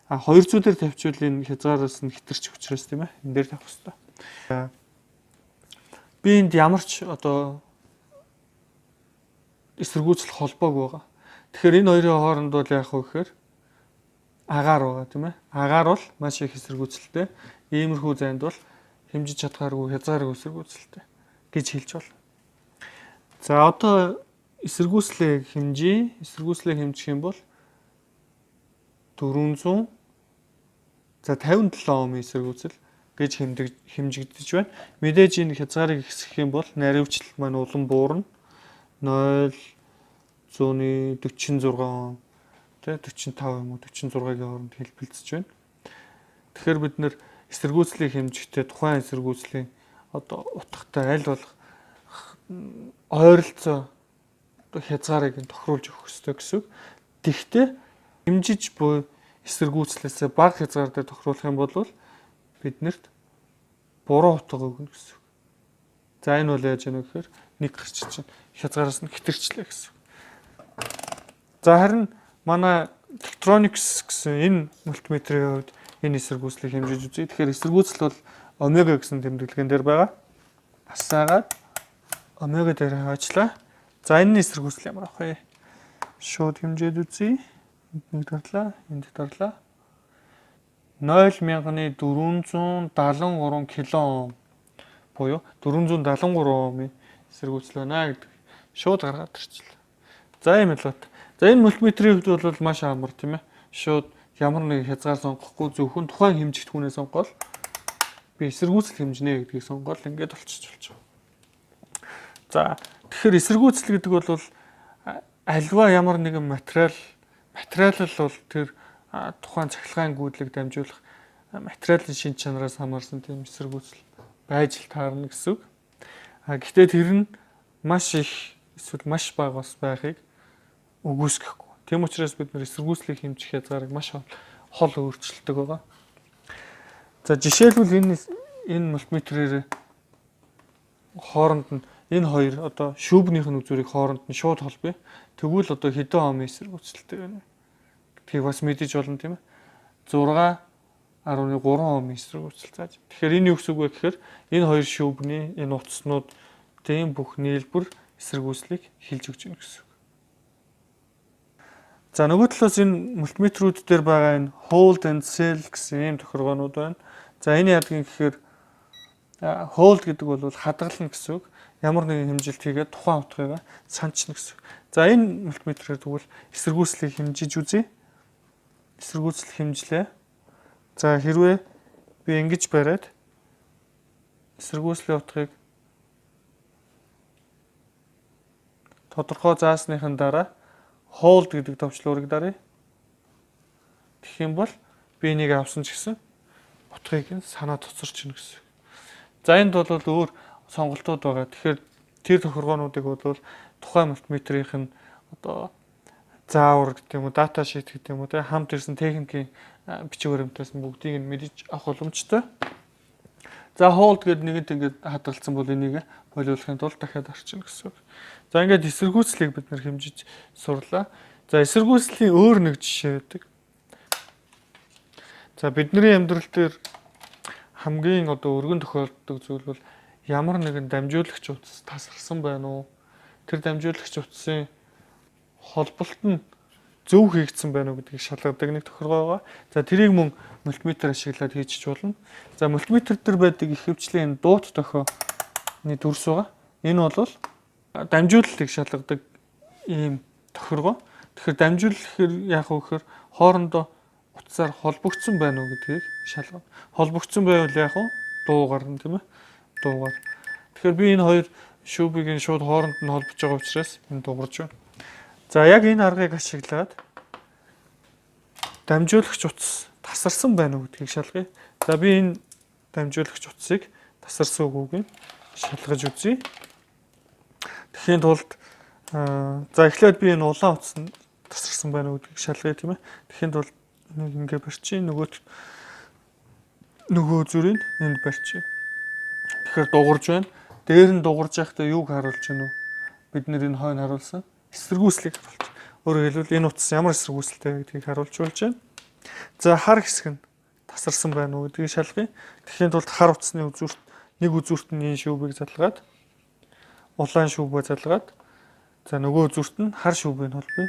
200 дээр тавьчихвал энэ хязгаараас нь хэтэрч учраас тийм ээ. Энэ дээр тавих хэрэгтэй. Би энд ямар ч одоо эсэргүүцэл холбоог байгаа. Тэгэхээр энэ хоёрын хооронд бол яах вэ гэхээр агаар байгаа тийм ээ. Агаар бол маш их эсэргүүцэлтэй. Иймэрхүү зайд бол хэмжиж чадхааргүй хязгааргүй эсэргүүцэлтэй гэж хэлж байна. За одоо эсэргүүцлийг хэмжиж юм бол 400 за 57 омын эсэргүүцэл гэж хэмжигдэж байна. Мэдээж энэ хязгаарыг ихсгэх юм бол наривчлал маань улам буурна. 0.46 ом тэ 45 юм уу 46-гийн хооронд хэлбэлцэж байна. Тэгэхээр бид нэр эсэргүүцлийг хэмжихдээ тухайн эсэргүүцлийн одоо утгатай аль болох ойролцоо хязгаарыг тохируулж өгөх хэрэгтэй гэсэн үг. Тэгвэл хэмжиж буй эсэргүүцлээсээ бага хязгаар дээр тохируулах юм бол биднэрт буруу утга өгнө гэсэн үг. За энэ бол яаж яана гэхээр нэг гарч чинь хязгаараас нь хэтэрчлээ гэсэн үг. За харин манай Tektronix гэсэн энэ мультиметрийн хувьд энэ эсэргүүцлийг хэмжиж үзье. Тэгэхээр эсэргүүцэл бол омега гэсэн тэмдэглэгэн дээр байгаа. Асаагаад омега дээр хаачлаа. За энэ эсэргүүцэл ямар ах вэ? Шууд хэмжээд үзье. Энд дарлаа, энд дарлаа. 0.473 килоом буюу 473 омын эсэргүүцэл байна гэдэг шууд гаргаад ирчихлээ. За ийм л бат. За энэ мультиметрийн хувьд бол маш амар тийм ээ. Шууд ямар нэг хязгаар сонгохгүй зөвхөн тухайн хэмжигт хүнээ сонгоод би эсэргүүцэл хэмжнэ гэдгийг сонгоод ингээд болчих болж байгаа. За тэгэхээр эсэргүүцэл гэдэг бол альва ямар нэгэн материал бол тэр тухайн цахилгаан гүйдлийг дамжуулах материалын шин чанараас хамаарсан тийм эсэргүүцэл байж л таарна гэсэн үг. Гэхдээ тэр нь маш их эсвэл маш бага бас байхыг үгүйсгэхгүй. Тийм учраас бид нэр эсэргүүцлийг хэмжих хязгаарыг маш хол өөрчилдөг байгаа. За жишээлбэл энэ мультиметрээр хооронд нь энэ хоёр одоо шүүбнийх нь үзүүрийг хооронд нь шууд холбоё. Тэгвэл одоо хэдэн омын эсэргүүцэлтэй байна. Гэдгийг бас мэдэж болно тийм ээ. 6.3 омын эсэргүүцэл зааж. Тэгэхээр энэ юу гэсэн үг вэ гэхээр энэ хоёр шүүбний энэ утаснууд тийм бүх нийлбэр эсэргүүцлийг хэлж өгч байна гэсэн үг. За нөгөө талаас энэ мультиметрүүд дээр байгаа энэ hold and sell гэсэн ийм тохиргоонууд байна. За энэ яадаг юм гэхээр hold гэдэг бол хадгална гэсэн үг. Ямар нэгэн хэмжилт хийгээд тухайн утгыг санчна гэсэн үг. За энэ мультиметрээр тэгвэл эсэргүүцлийг хэмжиж үзье. Эсэргүүцэл хэмжлээ. За хэрвээ би ингэж бариад эсэргүүцлийн утгыг тодорхой заасныхан дараа hold гэдэг товчлуурыг даръя. Тэгэх юм бол би энийг авсан ч гэсэн утгыг нь санаа тоцорч ийн гэсэн. За энд бол өөр сонголтууд байгаа. Тэгэхээр тэр тохиргоонуудыг бол тухайн мультиметрийнх нь одоо заавар гэдэг юм уу, дата шит гэдэг юм уу, хамт ирсэн техникийн бичиг баримтаас бүгдийг нь мэдэж авах боломжтой. За hold гэдэг нэгэнд ингээд хадгалсан бол энийг болиулахын тулд дахиад орчино гэсэн үг. За ингээд эсэргүүцлийг бид нэр хэмжиж сурлаа. За эсэргүүцлийн өөр нэг жишээ байдаг. За бидний амьдрал дээр хамгийн одоо өргөн тохиолддог зүйл бол ямар нэгэн дамжуулагч утас тасарсан байна уу? Тэр дамжуулагч утасын холболт нь зөв хийгдсэн байна уу гэдгийг шалгадаг нэг тохиргоо байгаа. За тэрийг мөн мультиметр ашиглаад хийчих болно. За мультиметр дээр байдаг ихэвчлэн дуут тохионы дүрс байгаа. Энэ бол дамжуулалтыг шалгадаг ийм тохиргоо. Тэгэхээр дамжуулал гэхээр яах вэ гэхээр хоорондоо утсаар холбогдсон байна уу гэдгийг шалгана. Холбогдсон байвал яах вэ? Дуу гарна тийм ээ. Дуугаар. Тэгэхээр би энэ хоёр шүүбийг нь шууд хооронд нь холбож байгаа учраас энэ дуурж байна. За яг энэ аргыг ашиглаад дамжуулагч утас тасарсан байна уу гэдгийг шалгая. За би энэ дамжуулагч утсыг тасарсан үгүйг нь шалгаж үзье. Тэгэхийн тулд за эхлээд би энэ улаан утас нь тасарсан байна уу гэдгийг шалгая тийм ээ. Тэгэхийн тулд нэг ингэ барьчих. Нөгөө зүрийг энд барьчих. Тэгэхээр дуурж байна. Дээр нь дуурж байхдаа юуг харуулж байна вэ? Бид нэр энэ хойно харуулсан эсэргүүцлийг харуулж. Өөрөөр хэлбэл энэ утас ямар эсэргүүцэлтэй гэдгийг харуулж болж байна. За хар хэсэг нь тасарсан байна уу гэдгийг шалгая. Тэгэхийн тулд хар утасны үзүүрт нэг үзүүрт нь энэ шүүбийг залгаад улаан шүүбээ залгаад за нөгөө үзүүрт нь хар шүүбийг холбоё.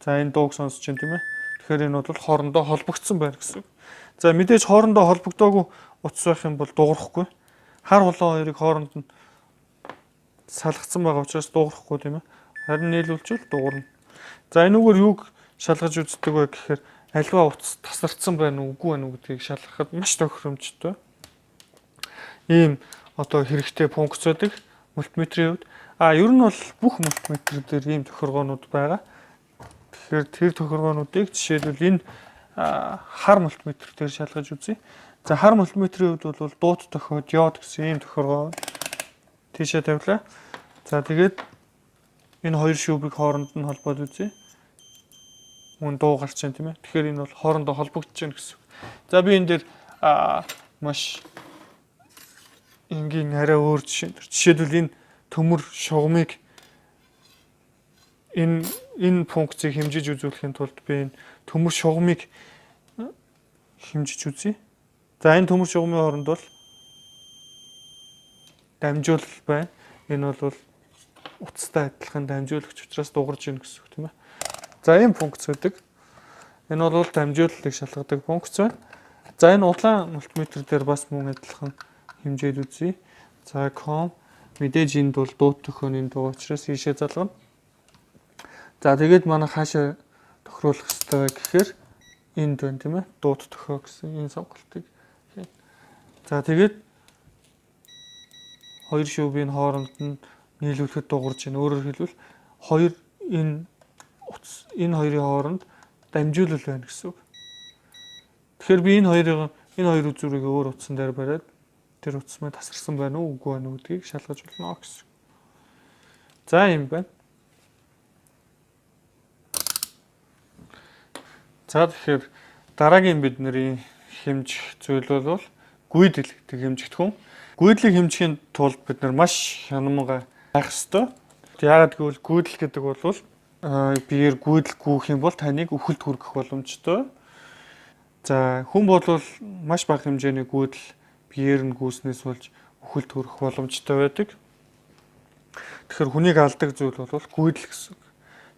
За энэ дууг сонсож байна тийм ээ. Тэгэхээр энэ бол хоорондоо холбогдсон байна гэсэн. За мэдээж хоорондоо холбогдоогүй утас байх юм бол дуурахгүй. Хар улаан хоёрыг хооронд нь салгацсан байгаа учраас дуурахгүй тийм ээ. Харин нийлүүлчихвэл дуурна. За энэгээр юуг шалгаж үздэг вэ гэхээр альва утас тасарсан байна уу үгүй байна уу гэдгийг шалгахад маш тохиромжтой. Ийм одоо хэрэгтэй функц байдаг мультиметрийн хувьд. Ер нь бол бүх мультиметр дээр ийм тохиргоонууд байгаа. Тэгэхээр тэр тохиргоонуудыг жишээлбэл энэ хар мультиметр дээр шалгаж үзье. За хар мультиметрийн хувьд бол дуут тохио диод гэсэн ийм тохиргоо тийшээ тавилаа. За тэгээд энэ хоёр шүүбийг хооронд нь холбоод үзье. Мөн дуу гарч байна тийм ээ. Тэгэхээр энэ бол хоорондоо холбогдож байна гэсэн. За би энэ дээр маш энгийн арай өөр жишээ. Жишээлбэл энэ төмөр шугамыг энэ функцийг хэмжиж үзүүлэхийн тулд би энэ төмөр шугамыг хэмжиж үзье. За энэ төмөр шугамын хооронд бол дамжуулал байна. Энэ бол утастай адилхан дамжуулагч учраас дуурж ийн гэсэн үг тийм ээ. За ийм функц үүдэг. Энэ бол дамжуулалтыг шалгадаг функц байна. За энэ улаан мультиметр дээр бас мөн адилхан хэмжээд үзье. За мэдээж энд бол дуут төхөөний дуу учраас ийшээ залгана. За тэгээд манай хаашаа тохируулах ёстой гэхээр энд байна тийм ээ. Дуут төхөө гэсэн энэ сонголтыг хийн. За тэгээд хоёр шүүбийн хооронд нь нийлүүлэхэд дуурж байна. Өөрөөр хэлбэл энэ хоёрын хооронд дамжуулал байна гэсэн үг. Тэгэхээр би энэ хоёр үзүүрийг өөр утсан дээр бариад тэр утас маань тасарсан байна уу үгүй байна уу гэдгийг шалгаж болно гэсэн. За юм байна. За тэгэхээр дараагийн бидний хэмжих зүйл бол гүйдэл гэдэг хэмжигдэхүүн. Гүйдлийг хэмжихийн тулд бид нар маш хянамга байх ёстой. Яагаад гэвэл гүйдэл гэдэг бол биеэр гүйдэл гүйх юм бол таныг үхэлд хүргэх боломжтой. За хүн бол маш бага хэмжээний гүйдэл биеэр нь гүйснээс болж үхэлд хүрэх боломжтой байдаг. Тэгэхээр хүнийг алдаг зүйл бол гүйдэл гэсэн.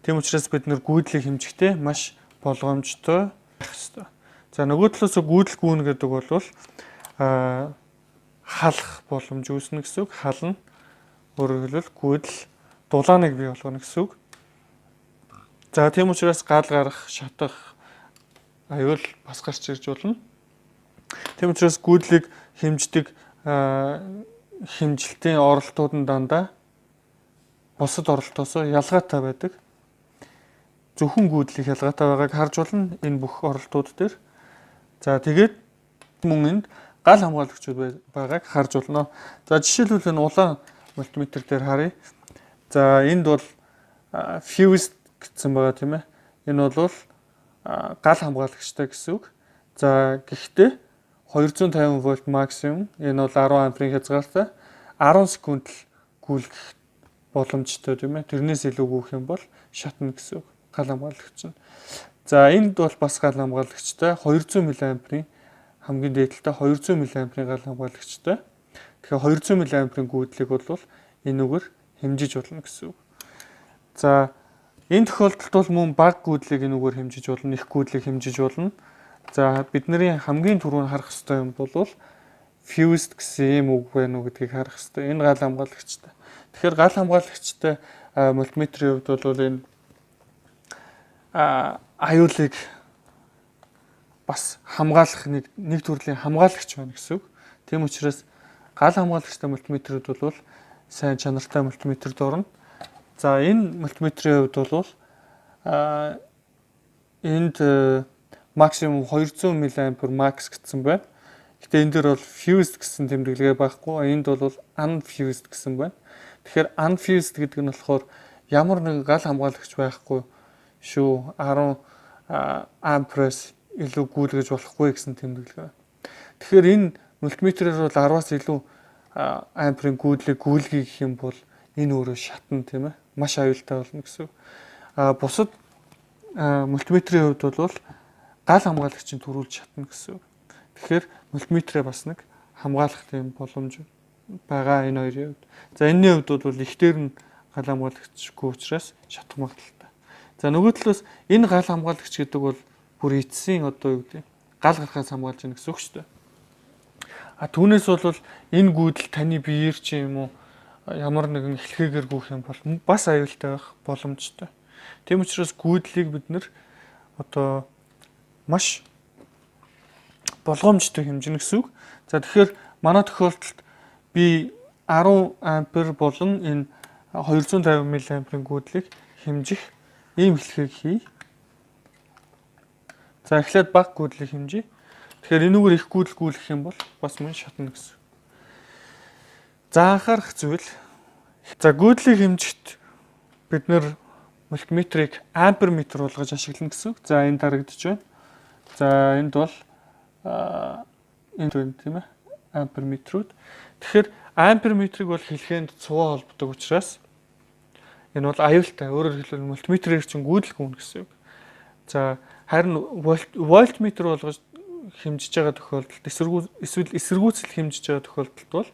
Тийм учраас бид нэр гүйдлийг хэмжихдээ маш болгоомжтой байх ёстой. За нөгөө талаас гүйдэл гүүн гэдэг бол халах боломж үүснэ гэсэн үг. Хална. Өөрөөр хэлбэл гүйдэл дулааныг бий болгоно гэсэн үг. За тийм учраас гал гарах, шатах аюул бас гарч ирж болно. Тийм учраас гүйдлийг хэмждэг хэмжилтийн оролтууд нь дандаа бусад оролтоос ялгаатай байдаг. Зөвхөн гүйдлийг ялгаатай байгааг харж болно энэ бүх оролтууд дээр. За тэгээд мөн энд гал хамгаалагчид байгааг харж болно. За жишээлбэл энэ улаан мультиметр дээр харъя. За энд бол fused гэсэн байгаа тийм ээ. Энэ бол гал хамгаалагчтай гэсэн үг. За гэхдээ 250 вольт максимум энэ бол 10 амперийн хязгаартай 10 секунд л гүйлгэх боломжтой тийм ээ. Тэрнээс илүү гүйх юм бол шатна гэсэн үг. Гал хамгаалагч нь. За энд бол бас гал хамгаалагчтай 200 мА-ийн хамгийн дээдэлтэй 200 мА-ийн гал хамгаалагчтай. Тэгэхээр 200 мА-ийн гүйдлийг бол энэгээр хэмжиж болно гэсэн үг. За энэ тохиолдолд бол мөн бага гүйдлийг энэгээр хэмжиж болно, их гүйдлийг хэмжиж болно. За бидний хамгийн түрүүнд харах ёстой юм бол fused гэсэн юм үг байна уу гэдгийг харах ёстой. Энэ гал хамгаалагчтай. Тэгэхээр гал хамгаалагчтай мультиметрийн хувьд бол энэ аюулыг бас хамгаалах нэг төрлийн хамгаалагч байна гэсэн үг. Тийм учраас гал хамгаалагчтай мультиметрүүд бол сайн чанартай мультиметрд орно. За энэ мультиметрийн хувьд бол энд максимум 200 мА max гэсэн байна. Гэтэ энэ дээр бол fused гэсэн тэмдэглэгээ байхгүй. Энд бол unfused гэсэн байна. Тэгэхээр unfused гэдэг нь болохоор ямар нэгэн гал хамгаалагч байхгүй шүү 10 амперс илүү гүйлгэж болохгүй гэсэн тэмдэглэгээ. Тэгэхээр энэ мультиметрээр бол 10-аас илүү амперын гүйдлийг гүйлгэх юм бол энэ өөрөө шатна тийм ээ. Маш аюултай болно гэсэн. Бусад мультиметрийн хувьд бол гал хамгаалагчийн төрүүлж шатна гэсэн. Тэгэхээр мультиметрээ бас нэг хамгаалах тийм боломж байгаа энэ хоёрын хувьд. За энэний хувьд бол ихтер нь гал хамгаалагчгүй учраас шатах магадaltaй. За нөгөө талаас энэ гал хамгаалагч гэдэг бол бүр эцсийн одоо юу гэдэг гал гарахаас хамгаалж байна гэсэн үг шүү дээ. Түүнээс бол энэ гүйдэл таны биеэр чи юм уу ямар нэгэн эхлэхээр гүйх юм бол бас аюултай байх боломжтой. Тийм учраас гүйдлийг бид нэр одоо маш болгоомжтой хэмжинэ гэсэн үг. За тэгэхээр манай тохиолдолд би 10 ампер болон энэ 250 мА-ийн гүйдлийг хэмжих ийм эхлэхийг хий. За эхлээд бага гүйдлийг хэмжиж. Тэгэхээр энүүгээр их гүйдэл гүйлгэх юм бол бас мөн шатна гэсэн. За анхаарах зүйл. За гүйдлийг хэмжихт бид нэр мультиметрийг ампер метр болгож ашиглана гэсэн. За энэ дарагдж байна. За энд бол энэ тийм ээ ампер метрүүд. Тэгэхээр ампер метрийг бол хэлхэнд цуваа холбодог учраас энэ бол аюултай. Өөрөөр хэлбэл мультиметрээр чинь гүйдэл гүн гэсэн. За харин вольтметр болгож хэмжиж байгаа тохиолдолд эсвэл эсэргүүцэл хэмжиж байгаа тохиолдолд бол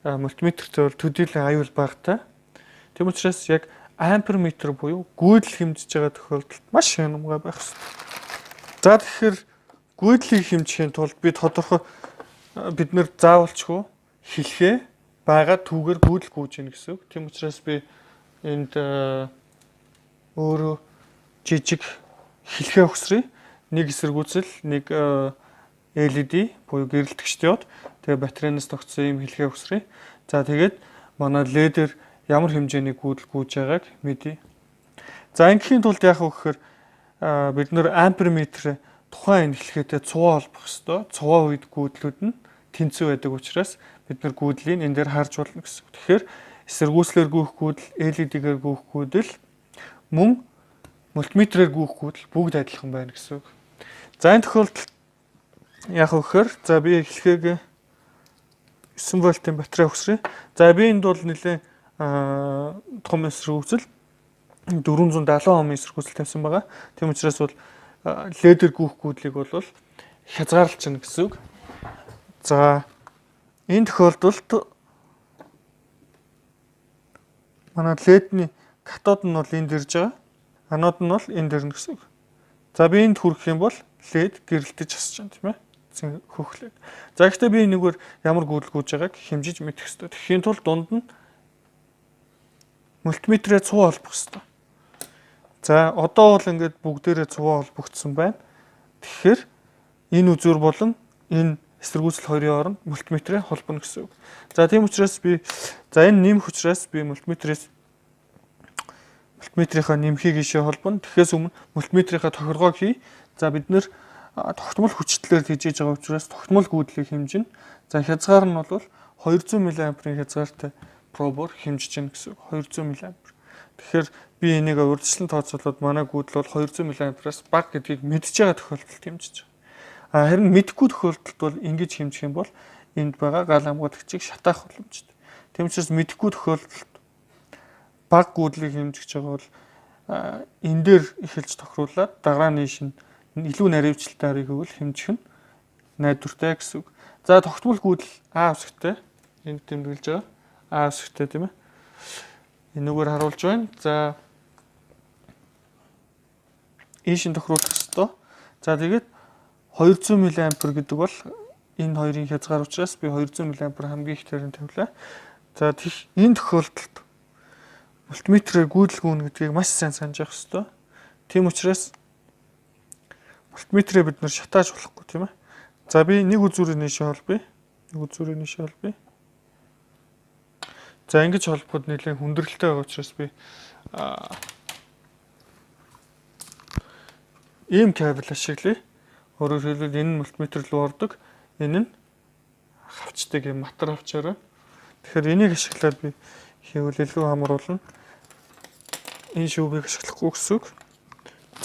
мультиметрт бол төдийлөн аюул багтай. Тийм учраас яг ампер метр буюу гүйдэл хэмжиж байгаа тохиолдолд маш хямдгай байх ёстой. За тэгэхээр гүйдлийг хэмжихийн тулд бид нэр заавалчгүй хэлхээ байгаа түүгээр гүйдэл гүйж гэнэ гэсэн. Тийм учраас би энд өөрөө жижиг хэлхээ өгсрий. Нэг эсэргүүцэл, нэг LED буюу гэрэлтгч диод, тэгээ батарейнаас тогтсон юм хэлхээ өгсрий. За тэгээд манай ледер ямар хэмжээний гүйдэл гүйж байгааг мэдье. За ингэхийн тулд яах вэ гэхээр бид нэр ампер метр тухайн энэ хэлхээтэй цуваа холбох ёстой. Цуваа үед гүйдлүүд нь тэнцүү байдаг учраас бид нэр гүйдлийг энэ дээр харж болно гэсэн. Тэгэхээр эсэргүүцлэр гүйх гүйдэл, LED-гээр гүйх гүйдэл мөн мультиметрээр гүйх гүйдэл бүгд адилхан байна гэсэн үг. За энэ тохиолдолд яах вэ гэхээр за би эхлэхийг 9 вольтын батарей өгсрий. За би энд бол нэлээд том эсэргүүцэл 470 омын эсэргүүцэл тавьсан байгаа. Тийм учраас бол ледер гүйх гүйдлийг бол хязгаарлаж байна гэсэн үг. За энэ тохиолдолд манай ледний катод нь бол энд ирж байгаа. Анод нь бол энэ дэрнэ гэсэн үг. За би энд хүрэх юм бол лед гэрэлтэж хасч байна тийм ээ. Зин хөхлээд. За гэхдээ би энэгээр ямар гүйдэл гүйж байгааг хэмжиж мэдэх хэрэгтэй. Тэгэхийн тулд дунд нь мультиметрээ цуваа холбох хэрэгтэй. За одоо бол ингээд бүгдээрээ цуваа холбогдсон байна. Тэгэхээр энэ үзүүр болон энэ эсэргүүцэл хоёрын хооронд мультиметрээ холбоно гэсэн үг. За тийм учраас би энэ нэмэх учраас би мультиметрийнхаа нэмхийг ишээ холбоно. Тэгэхээс өмнө мультиметрийнхаа тохиргоог хий. За бид нэр тогтмол хүчтэйгээр хийж байгаа учраас тогтмол гүйдлийг хэмжинэ. За хязгаар нь бол 200 мА-ийн хязгаартай пробоор хэмжиж гэнэ гэсэн үг. 200 мА. Тэгэхээр би энийг урьдчилан тооцоолоод манай гүйдэл бол 200 мА-аас бага гэдгийг мэдж байгаа тохиолдолд хэмжиж байгаа. Харин мэдэхгүй тохиолдолд бол ингэж хэмжих юм бол энд байгаа гал хамгаалагчийг шатаах боломжтой. Тийм учраас мэдэхгүй тохиолдолд бага гүйдлийг хэмжиж байгаа бол энэ дээр эхэлж тохируулаад дараа нийш нь илүү наривчлалтай арыг өгөл хэмжих нь найдвартай гэсэн үг. За тогтмол гүйдэл А үсэгтэй энд тэмдэглэж байгаа. А үсэгтэй тийм ээ. Энэгээр харуулж байна. За ийшин тохируулах ёстой. За тэгээд 200 мА гэдэг бол энэ хоёрын хязгаар учраас би 200 мА хамгийн их тарин тавилаа. За энэ тохиолдолд мультиметрээр гүйдэл гүн гэдгийг маш сайн санаж явах ёстой. Тийм учраас мультиметрээ бид нэр шатааж болохгүй тийм ээ. За би нэг үзүүрийн нийшээ холбоё. За ингэж холбоход нэлээд хүндрэлтэй байгаа учраас би ийм кабель ашиглая. Өөрөөр хэлбэл энэ нь мультиметр рүү ордог. Энэ нь хавчдаг юм матар хавчаараа. Тэгэхээр энийг ашиглаад би хийвэл илүү амар болно. Энэ шүүгийг ашиглахгүй гэсэн үг.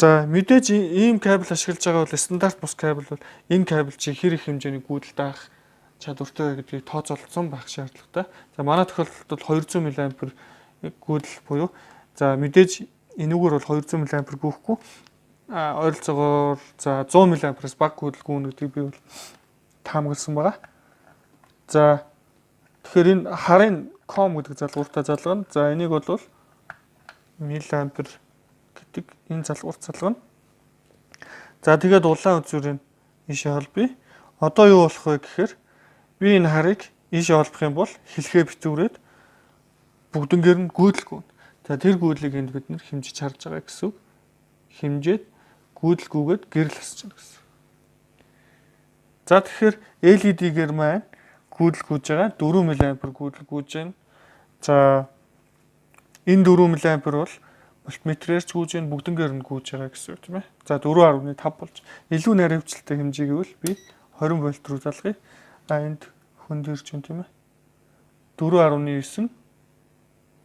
За мэдээж ийм кабель ашиглаж байгаа бол стандарт бус кабель бол энэ кабель чи хэр их хэмжээний гүйдэл даах чадвартай гэдгийг тооцоолсон байх шаардлагатай. За манай тохиолдолд бол 200 мА гүйдэл буюу за мэдээж энэгээр бол 200 мА гүйхгүй ойролцоогоор за 100 мА-аас бага гүйдэл гүйнэ гэдгийг би бол таамагласан байгаа. За тэгэхээр энэ харын ком гэдэг залгууртай залгана. За энийг бол миллиампер гэдэг энэ залгуурт залгана. За тэгээд улаан үзүүрийн ийшээ холбоё. Одоо юу болох вэ гэхээр би энэ харыг ийшээ холбох юм бол хэлхээ битүүрээд бүгднгээр нь гүйдэл гүн. За тэр гүйдлийг энд бид нэр хэмжиж харж байгаа гэсэн үг. Хэмжээд гүйдэл гүгээд гэрэл хасж байна гэсэн. За тэгэхээр LED-гээр маань гүйдэл гүйж байгаа 4 мА гүйдэл гүйж байна. За энэ 4 мА бол мультиметрээр ч гүйж байна, бүгднгээр нь гүйж байгаа гэсэн үг тийм ээ. За 4.5 болж илүү наривчлалтай хэмжээг бол би 20 вольт руу залгая. Энд хөндөрж байна тийм ээ. 4.9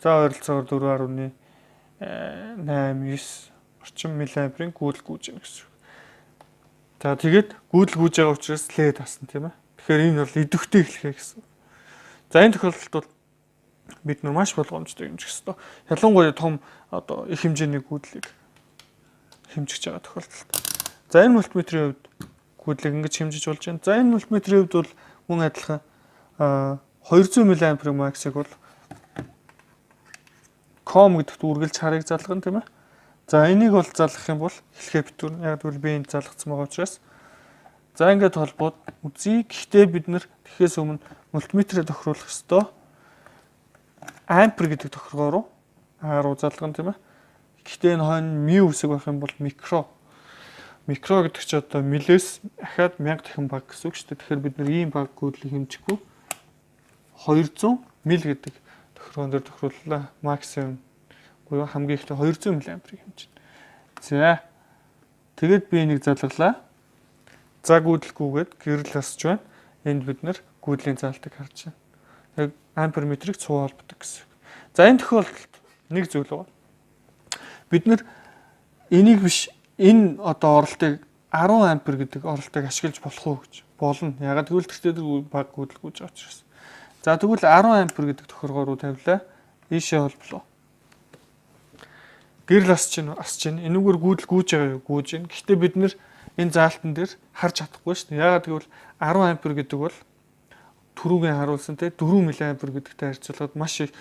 за ойролцоогоор 4.89 орчим мА-ийн гүйдэл гүйж байна гэсэн үг. За тэгээд гүйдэл гүйж байгаа учраас лед тасна тийм ээ. Тэгэхээр энэ бол идэвхтэй эхлэхэ гэсэн. За энэ тохиолдолд бол бид нар маш болгоомжтой хэмжих ёстой. Ялангуяа том одоо их хэмжээний гүйдлийг хэмжиж байгаа тохиолдолд. За энэ мультиметрийн хувьд гүйдлийг ингэж хэмжиж болж байна. За энэ мультиметрийн хувьд бол мөн адилхан 200 мА максыг бол ком гэдэгт үргэлж харыг залгана тийм ээ. За энийг бол залгах юм бол хэлхээ битүүр. Яг тэгвэл би энд залгацсан байгаа учраас за ингээд холбоод үзье. Гэхдээ бид нэр тэхээс өмнө мультиметрээ тохируулах ёстой. Ампер гэдэг тохиргоо руу руу залгана тийм ээ. Гэхдээ энэ хойно мю үсэг байх юм бол микро. Микро гэдэг чинь одоо милээс ахаад 1000 дахин бага гэсэн үг шүү дээ. Тэгэхээр бид нэр ийм бага гүйдлийг хэмжихгүй 200 мил гэдэг тохиргоон дээр тохирууллаа. Максимум буюу хамгийн ихдээ 200 мА-ийг хэмжинэ. За тэгээд би энийг залгалаа. За гүйдэлгүйгээд гэрэл хасж байна. Энд бид нэр гүйдлийн заалтыг харж байна. Яг ампер метрийг цуваа холбодог гэсэн. За энэ тохиолдолд нэг зүйл байна. Бид нэр энийг биш энэ одоо оролтыг 10 ампер гэдэг оролтыг ашиглаж болох уу гэж болно. Ягаад гэвэл тэртээ баг гүйдэл гүйж байгаа учраас. За тэгвэл 10 ампер гэдэг тохиргоо руу тавилаа. Ийшээ холболоо. Гэрэл асч чинь энэгээр гүйдэл гүйж байгаа юу? Гүйж байна. Гэхдээ бид нэр энэ заалтан дээр харж чадахгүй шүү дээ. Ягаад гэвэл 10 ампер гэдэг бол түрүүгийн харуулсан те 4 мА гэдэгтэй харьцуулахад маш их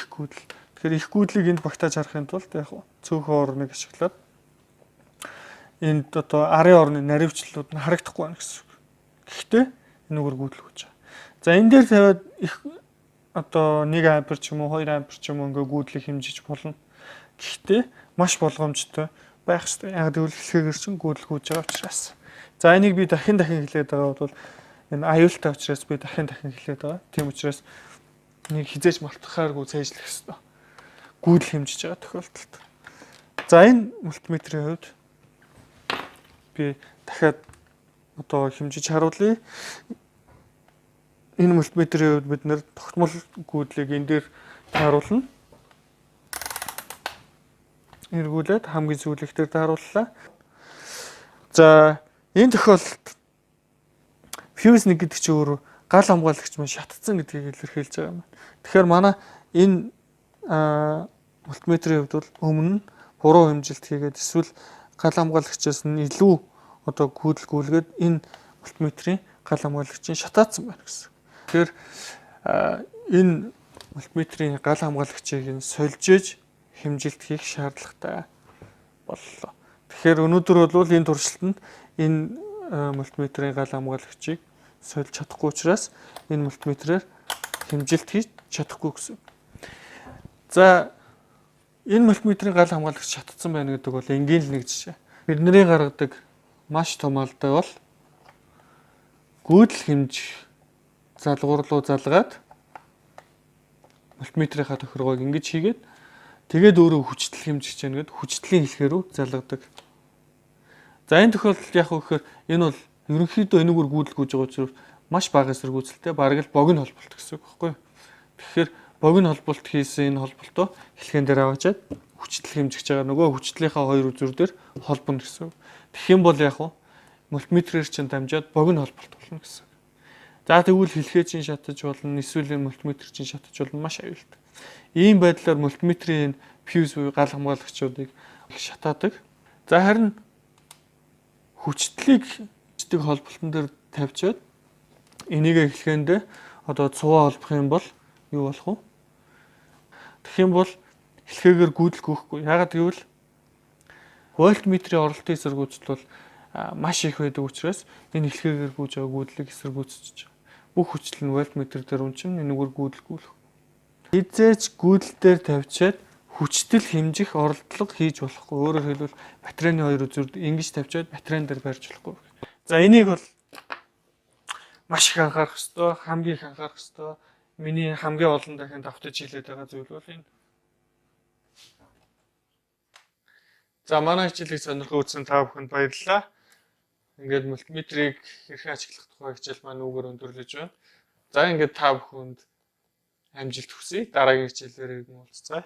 гүйдэл. Тэгэхээр их гүйдлийг энд багтааж харахын тулд яг цөөхөн орныг ашиглаад энд одоо арын орны наривчлууд нь харагдахгүй байна гэсэн үг. Гэхдээ энэгээр гүйдэл үүж байгаа. За энэ дээр тавиад их одоо 1 ампер ч юм уу 2 ампер ч юм уу ингээ гүйдлийг хэмжиж болно. Гэхдээ маш болгоомжтой байх хэрэгтэй. Яг гэвэл хэлхээгээр чинь гүйдэл гүйж байгаа учраас. За энийг би дахин хэлээд байгаа бол энэ аюултай учраас би дахин хэлээд байгаа. Тийм учраас нэг хизээж мартахааргүй цээжлэх хэрэгтэй. Гүйдэл хэмжиж байгаа тохиолдолд. За энэ мультиметрийн хувьд би дахиад одоо хэмжиж харуулъя. Энэ мультиметрийн хувьд бид нэр тогтмол гүйдлийг энэ дээр тааруулна. Эргүүлээд хамгийн сүүлийнх дээр таарууллаа. За энэ тохиолдолд fuse 1 гэдэг чинь өөрөө гал хамгаалагч маань шатцсан гэдгийг илэрхийлж байгаа юм. Тэгэхээр манай энэ мультиметрийн хувьд бол өмнө нь буруу хэмжилт хийгээд эсвэл гал хамгаалагчаас нь илүү одоо гүйдэл гүйлгээд энэ мультиметрийн гал хамгаалагчийн шатаацсан байна гэсэн. Тэгэхээр энэ мультиметрийн гал хамгаалагчийг нь сольжээж хэмжилт хийх шаардлагатай боллоо. Тэгэхээр өнөөдөр бол энэ туршилтанд энэ мультиметрийн гал хамгаалагчийг сольж чадахгүй учраас энэ мультиметрээр хэмжилт хийж чадахгүй гэсэн. За энэ мультиметрийн гал хамгаалагч шатцсан байна гэдэг бол энгийн л нэг жишээ. Бидний гаргадаг маш том алдаа бол гүйдэл хэмжих залгуур руу залгаад мультиметрийнхаа тохиргоог ингэж хийгээд тэгээд өөрөө хүчтэл хэмжиж чинь гэдэг хүчтлийн хэлхээрүү залгадаг. За энэ тохиолдолд яг гэхээр энэ бол ерөнхийдөө энэгээр гүйдэл гүйж байгаа учраас маш бага эсэргүүцэлтэй бараг л богино холболт гэсэн үг байхгүй юу? Тэгэхээр богино холболт хийсэн энэ холболтоо хэлхэн дээр аваачаад хүчтэл хэмжиж байгаа нөгөө хүчлийнхаа хоёр үзүр дээр холбоно гэсэн үг. Тэгэх юм бол яг мультиметрээр чинь дамжаад богино холболт болно гэсэн. За тэгвэл хэлхээ чинь шатаж болно, эсвэл мультиметр чинь шатаж болно маш аюултай. Ийм байдлаар мультиметрийн fuse буюу гал хамгаалагчдыг шатаадаг. За харин хүчтлийг холболтон дээр тавьчаад энийг эхлэхэндээ одоо цуваа холбох юм бол юу болох вэ? Тэгэх юм бол хэлхээгээр гүйдэл гүйхгүй. Яагаад гэвэл вольтметрийн оролтын эсэргүүцэл бол маш их байдаг учраас энэ хэлхээгээр гүйж байгаа гүйдлийг эсэргүүцэж байгаа. Бүх хүчил нь вольтметр дээр унчин энэгээр гүйдэл гүйлэх. Хизээч гүйдэл дээр тавьчаад хүчтэл хэмжих оролдлого хийж болохгүй. Өөрөөр хэлбэл батарейны хоёр үзүүр ингэж тавьчаад батарейн дээр барьж болохгүй. За энийг бол маш их анхаарах ёстой, хамгийн их анхаарах ёстой. Миний хамгийн олон дахин давтаж хэлээд байгаа зүйл бол энэ. За манай хичээлийг сонирхож үзсэн та бүхэнд баярлалаа. Ингээд мультиметрийг хэрхэн ашиглах тухай хичээл маань үүгээр өндөрлөж байна. За ингээд та бүхэнд амжилт хүсье. Дараагийн хичээлээр уулзцай.